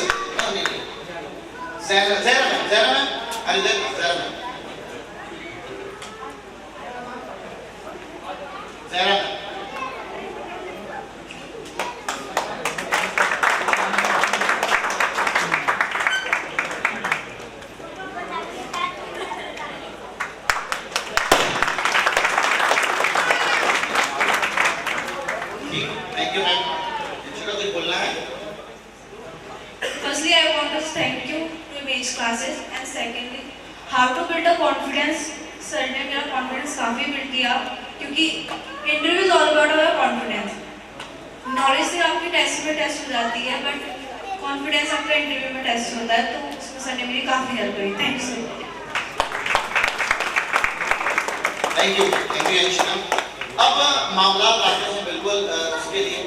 Zara ma'am, are you there? Zara ma'am. Firstly, I want to thank you to image classes, and secondly, how to build a confidence. Sir ने मेरा confidence काफ़ी build किया, क्योंकि interview is all about our confidence. Knowledge से आपकी test में test हो जाती है, बट कॉन्फिडेंस आपका इंटरव्यू में टेस्ट होता है, तो उसमें सर ने मेरी काफ़ी हेल्प करी। Thank you sir. Thank you Yanshika. अब मामला आते हैं बिल्कुल उसके लिए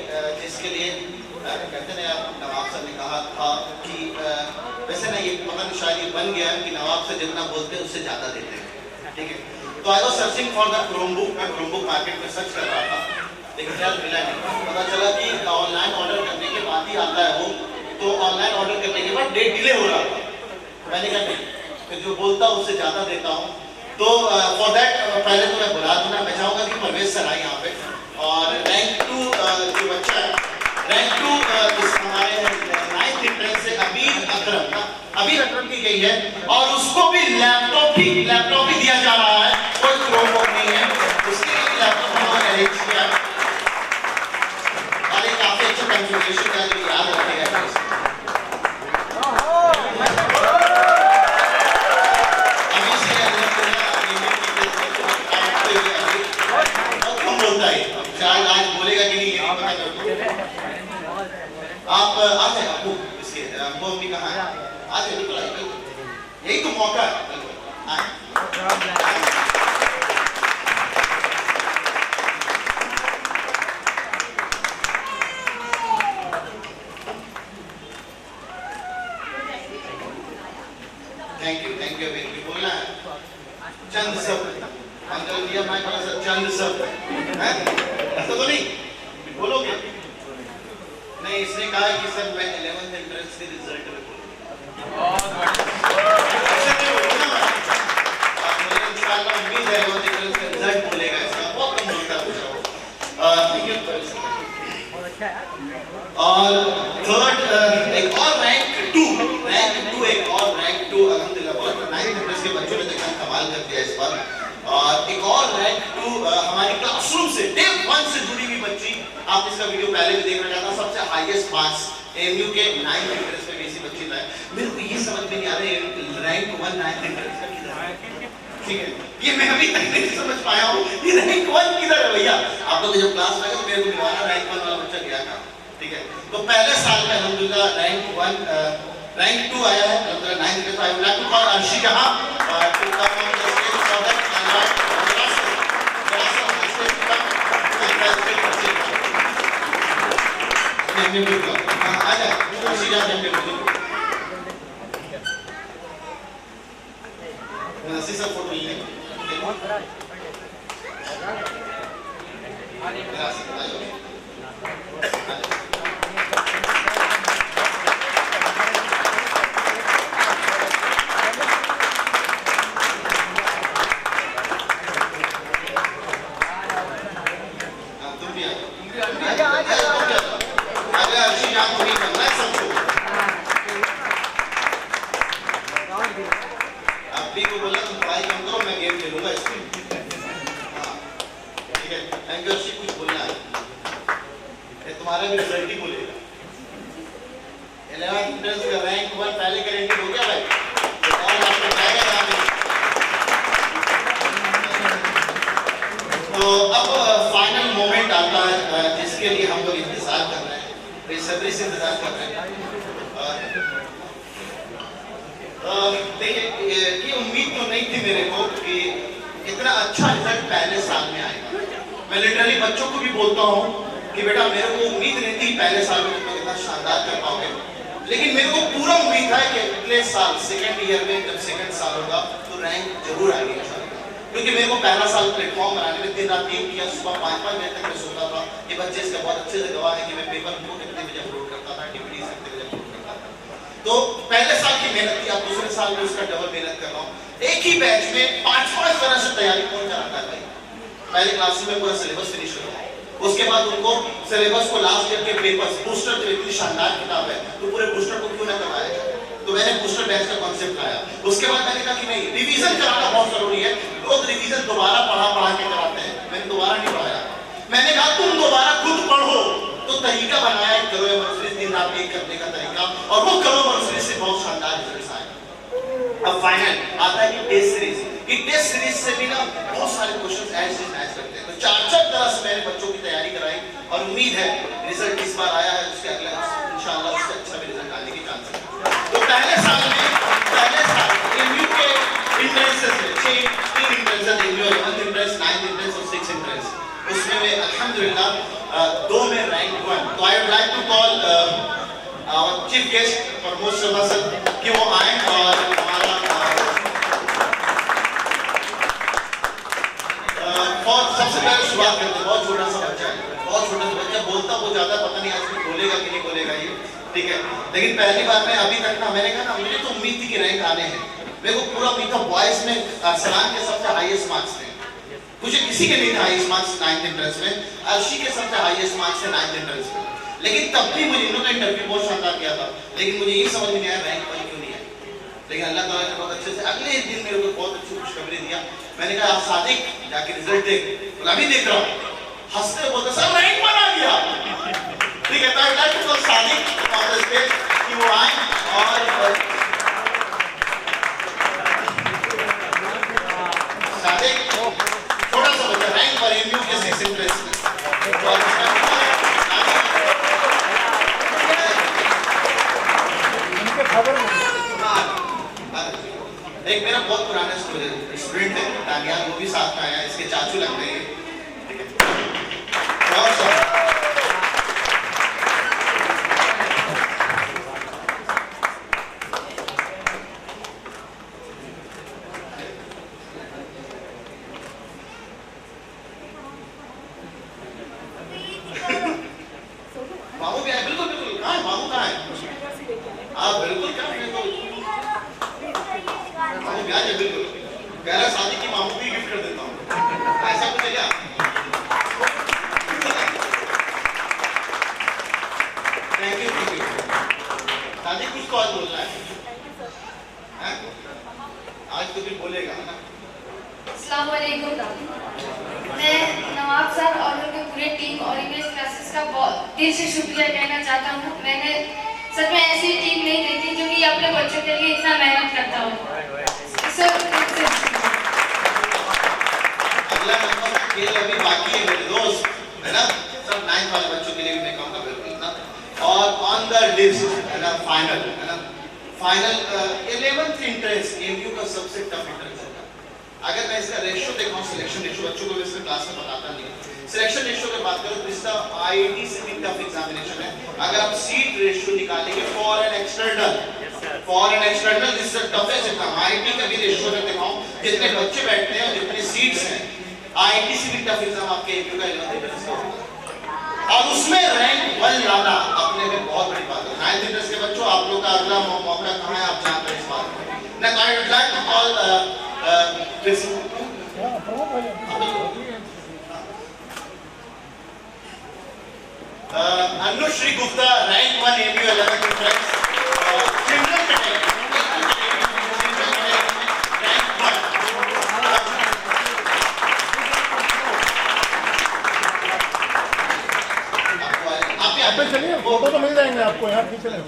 जिसके लिए कहते हैं नवाब सर ने कहा था कि वैसे ना ये पता शायद ये बन गया कि नवाब से जितना बोलते हैं उससे ज़्यादा देते हैं, ठीक है। तो I was searching for the Chromebook, मैं क्रोमबुक मार्केट में सर्च कर रहा था, लेकिन यार मिला नहीं। पता चला कि ऑनलाइन ऑर्डर करने के बाद ही आता है वो, तो ऑनलाइन ऑर्डर करने के बाद डेट डिले हो रहा था। मैंने कहा नहीं, फिर जो बोलता हूँ उससे ज़्यादा देता हूँ। तो फॉर दैट पहले तो मैं बुला दूँ ना, मैं चाहूँगा कि परवेज सर आए यहाँ पे, और रैंक 2 जो बच्चा है, रैंक 2 हमारे 9th इंट्रेंस से अबीद अकरम अभी रकम की गई है और उसको भी लैपटॉप ही दिया जा रहा है, कोई क्रोमबुक नहीं है, उसके लिए लैपटॉप हम लोग अरेंज किया और एक काफी अच्छा कॉन्फ़िगरेशन है जो याद रखेगा। अभी से बहुत कम बोलता है, शायद आज बोलेगा कि नहीं ये नहीं पता मेरे को। आप आ जाए आपको इसके वो भी कहाँ है, आ जाए बिल्कुल आइए, यही तो मौका है, बिल्कुल आए। थैंक यू बोलना है चंद शब्द अंकल दिया मैं बोला सर चंद शब्द है ऐसा तो नहीं बोलोगे नहीं। इसने कहा कि सर मैं 11th एंट्रेंस के रिजल्ट में बोलूंगा, इंशाल्लाह उम्मीद है 11th एंट्रेंस का रिजल्ट बोलेगा, इसका बहुत कम बोलता है। और थर्ड एक और रैंक 2 एक और रैंक 2 अल्हम्दुलिल्लाह बहुत 9th एंट्रेंस के बच्चों ने देखा कमाल कर दिया इस बार। और एक और रैंक 2 हमारी क्लासरूम से डे 1 से जुड़ी हुई बच्ची, आप इसका वीडियो पहले भी देखना चाहता, सबसे हाईएस्ट मार्क्स एमयू के 9th एंट्रेंस में ऐसी बच्ची लाए। मेरे को ये समझ में नहीं आ रहा है रैंक 1 9th एंट्रेंस का किधर है, ठीक है ये मैं अभी तक नहीं समझ पाया हूँ, ये रैंक 1 किधर है भैया। आप लोग जब क्लास लगे तो मेरे को मिलवाना रैंक 1 वाला बच्चा गया था, ठीक है। तो पहले साल में अल्हम्दुलिल्लाह रैंक 2 आया है अल्हम्दुलिल्लाह 9th entrance. I would like to call Arshi Jahan to come on the stage for that आ जाए अर्शी जहां जंगल नसी सब फोटो ले लेकिन अल्लाह ताला ने बहुत अच्छे से अगले ही दिन मेरे को बहुत अच्छी खुशखबरी दिया। मैंने कहा आप सादिक जाके रिजल्ट देख, बोला अभी देख रहा हूँ। हंसते बोलते सर रैंक बना दिया। ठीक है, तो I like to Sadiq on the stage कि वो आए और सादिक छोटा सा बच्चा रैंक पर एमयू के 6 इंटरेस्ट में एक मेरा बहुत पुराना स्टूडेंट है दानियाल, वो भी साथ में आया, इसके चाचू लगते हैं। मामू भी है, बिल्कुल बिल्कुल। कहाँ है मामू, कहाँ है? आप बिल्कुल क्या मामू ब्याज है, बिल्कुल कह रहा शादी की मामू भी गिफ्ट कर देता हूँ, ऐसा कुछ है क्या? Thank you. शादी कुछ तो आज बोलना है, आज तो फिर बोलेगा ना। अस्सलाम वालेकुम। मैं नवाब सर और उनके पूरे टीम और इंग्लिश क्लासेस का बहुत दिल से शुक्रिया कहना चाहता हूँ। मैंने सच में ऐसी टीम नहीं देखी जो कि अपने बच्चों के लिए इतना मेहनत करता हो। अगला नंबर खेल अभी बाकी है मेरे दोस्त, है ना? सब 9th वाले बच्चों के लिए भी मैं कहूँगा बिल्कुल ना। और ऑन द लिस्ट है ना फाइनल, है ना फाइनल 11th इंट्रेंस एमयू का सबसे टफ इंट्रेंस होगा। अगर मैं इसका रेशियो देखूँ, सिलेक्शन रेशियो, बच्चों को इसमें क्लास में बताता नहीं, सिलेक्शन रेशियो की बात करूँ तो इसका आईआईटी से भी टफ एग्जामिनेशन है। अगर आप सीट रेशियो निकालेंगे for an external this is the toughest exam. IIT का भी रेशियो अगर दिखाऊं, जितने बच्चे बैठते हैं और जितने सीट्स हैं, आईआईटी से भी टफ एग्जाम आपके एमयू का 11th इंट्रेंस का होगा। और उसमें रैंक 1 लाना अपने में बहुत बड़ी बात है। 9th इंट्रेंस के बच्चों, आप लोग का अगला मौका कहाँ है आप जानते हैं इस बात को। Now I would like to call this Anushri Gupta, rank 1 AMU 11th entrance, children category, rank 1. आप पे चलिए, फोटो तो मिल जाएंगे आपको, यहाँ खींच लें।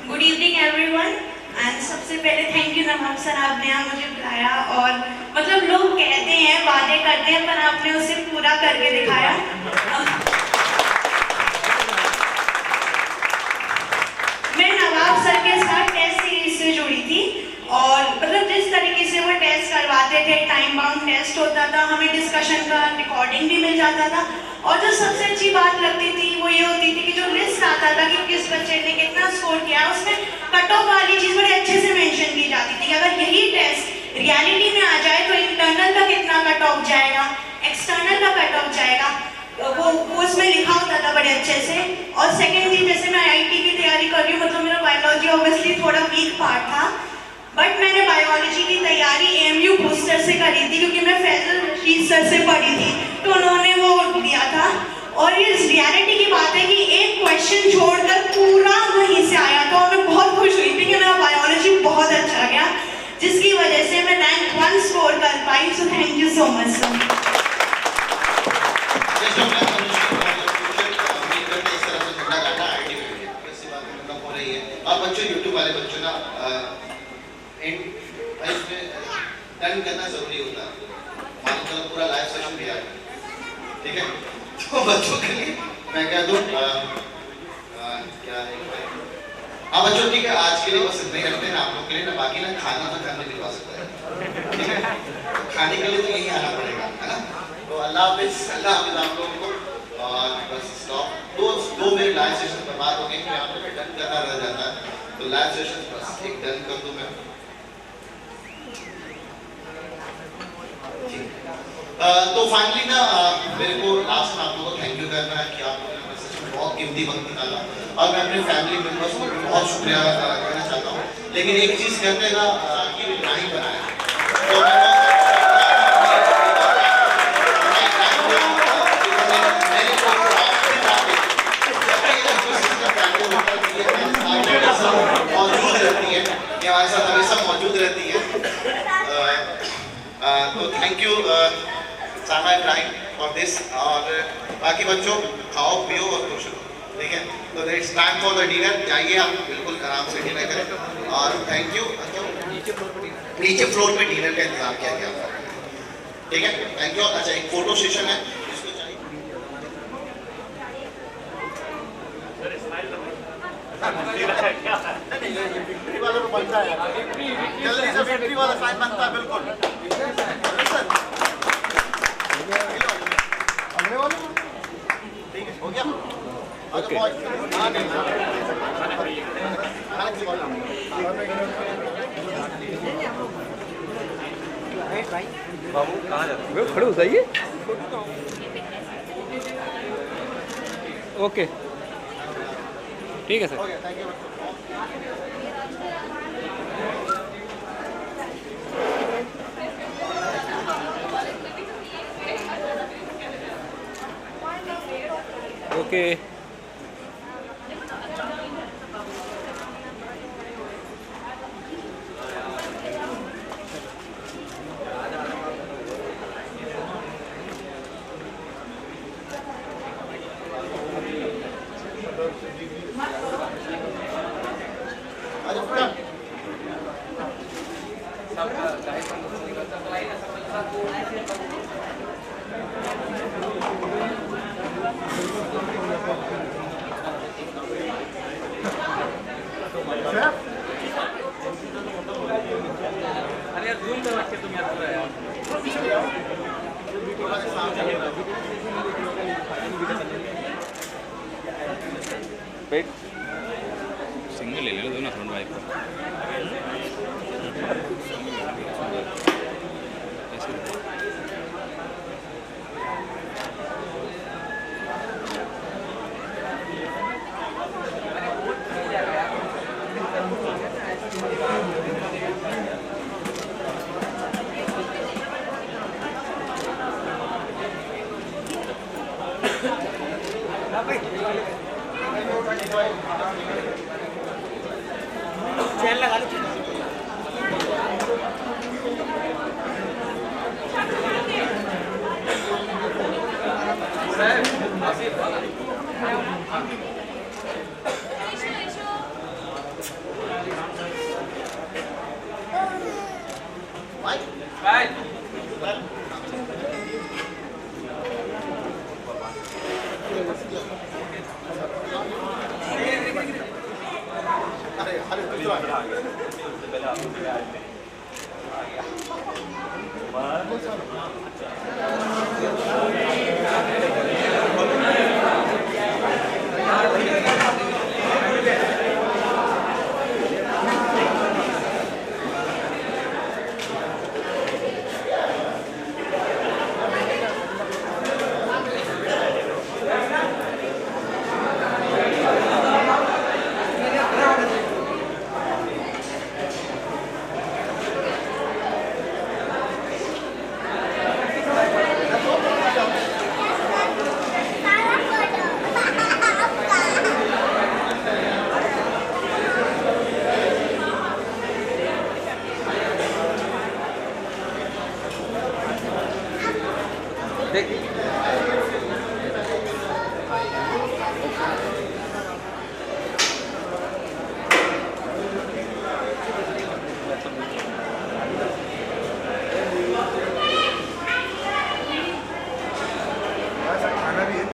Good evening everyone. एंड सबसे पहले थैंक यू नवाब सर, आपने यहाँ मुझे बुलाया। और मतलब लोग कहते हैं, वादे करते हैं, पर आपने उसे पूरा करके दिखाया। मैं नवाब सर के साथ टेस्ट सीरीज से जुड़ी थी और मतलब जिस तरीके से वो टेस्ट करवाते थे, टाइम बाउंड टेस्ट होता था, हमें डिस्कशन का रिकॉर्डिंग भी मिल जाता था। और जो सबसे अच्छी बात लगती थी वो ये होती थी कि जो लिस्ट आता था कि किस बच्चे ने कितना स्कोर किया, उसमें कट ऑफ वाली चीज़ बड़े अच्छे से मेंशन की जाती थी। अगर यही टेस्ट रियलिटी में आ जाए तो इंटरनल का कितना कट ऑफ जाएगा, एक्सटर्नल का कट ऑफ जाएगा, वो उसमें लिखा होता था बड़े अच्छे से। और सेकेंड चीज़, जैसे मैं आईआईटी की तैयारी कर रही हूँ, मतलब मेरा बायोलॉजी ऑब्वियसली थोड़ा वीक पार्ट था, बट मैंने बायोलॉजी की तैयारी एमयू बूस्टर से करी थी क्योंकि मैं फैजल रशीद सर से पढ़ी थी, तो उन्होंने वो दिया था। और ये रियलिटी की बात है कि एक क्वेश्चन छोड़कर पूरा वहीं से आया, तो मैं बहुत खुश हुई थी कि मेरा बायोलॉजी बहुत अच्छा गया, जिसकी वजह से मैं रैंक 1 स्कोर कर पाई। So thank you so much sir. बच्चों यूट्यूब वाले बच्चों ना इसमें डन करना जरूरी होता है, मतलब पूरा लाइव सेशन भी आएगा, ठीक है? तो बच्चों के लिए मैं कह दूं क्या है, हाँ बच्चों ठीक है, आज के लिए बस इतना ही रखते हैं आप लोग के लिए ना, बाकी ना खाना तो घर में दिलवा सकता है, ठीक है? खाने के लिए तो यहीं आना पड़ेगा, है ना? तो अल्लाह हाफिज़ आप लोगों को। और बस स्टॉप, दो मेरे लाइव सेशन बर्बाद हो गए, यहाँ पे डन करना रह जाता है, तो लाइव सेशन बस एक डन कर दूं मैं। तो फाइनली ना मेरे को लास्ट में आप लोगों को थैंक यू करना है कि आप लोगों ने सच में बहुत कीमती वक्त निकाला, और मैं अपने फैमिली मेम्बर्स को बहुत शुक्रिया कहना चाहता हूँ। लेकिन एक चीज़ कहते हैं ना कि नहीं बनाया, तो मौजूद रहती है, ये हमारे साथ हमेशा मौजूद रहती है। तो thank you Sama Ibrahim for this. और बाकी बच्चों खाओ पियो और खुश रहो, ठीक है। तो it's time for the dinner, जाइए आप बिल्कुल आराम से डिनर करें। और थैंक यू। नीचे फ्लोर पे डिनर का इंतजाम किया गया, ठीक है। Thank you. अच्छा, एक फोटो सेशन है, इसको चाहिए फैक्ट्री वाले को बनता है, जल्दी से फैक्ट्री वाला साइन बनता है, बिल्कुल। अगले वाले ठीक है, हो गया। ओके। बाबू कहाँ जाते वो खड़े हो जाइए। ओके, ठीक है सर। Thank you. ओके, अरे यार जूम कर रखे तुम यार पूरा यार। वेट, सिंगल ले लो दोनों फ्रंट वाइप का। चैन लगा लो। देख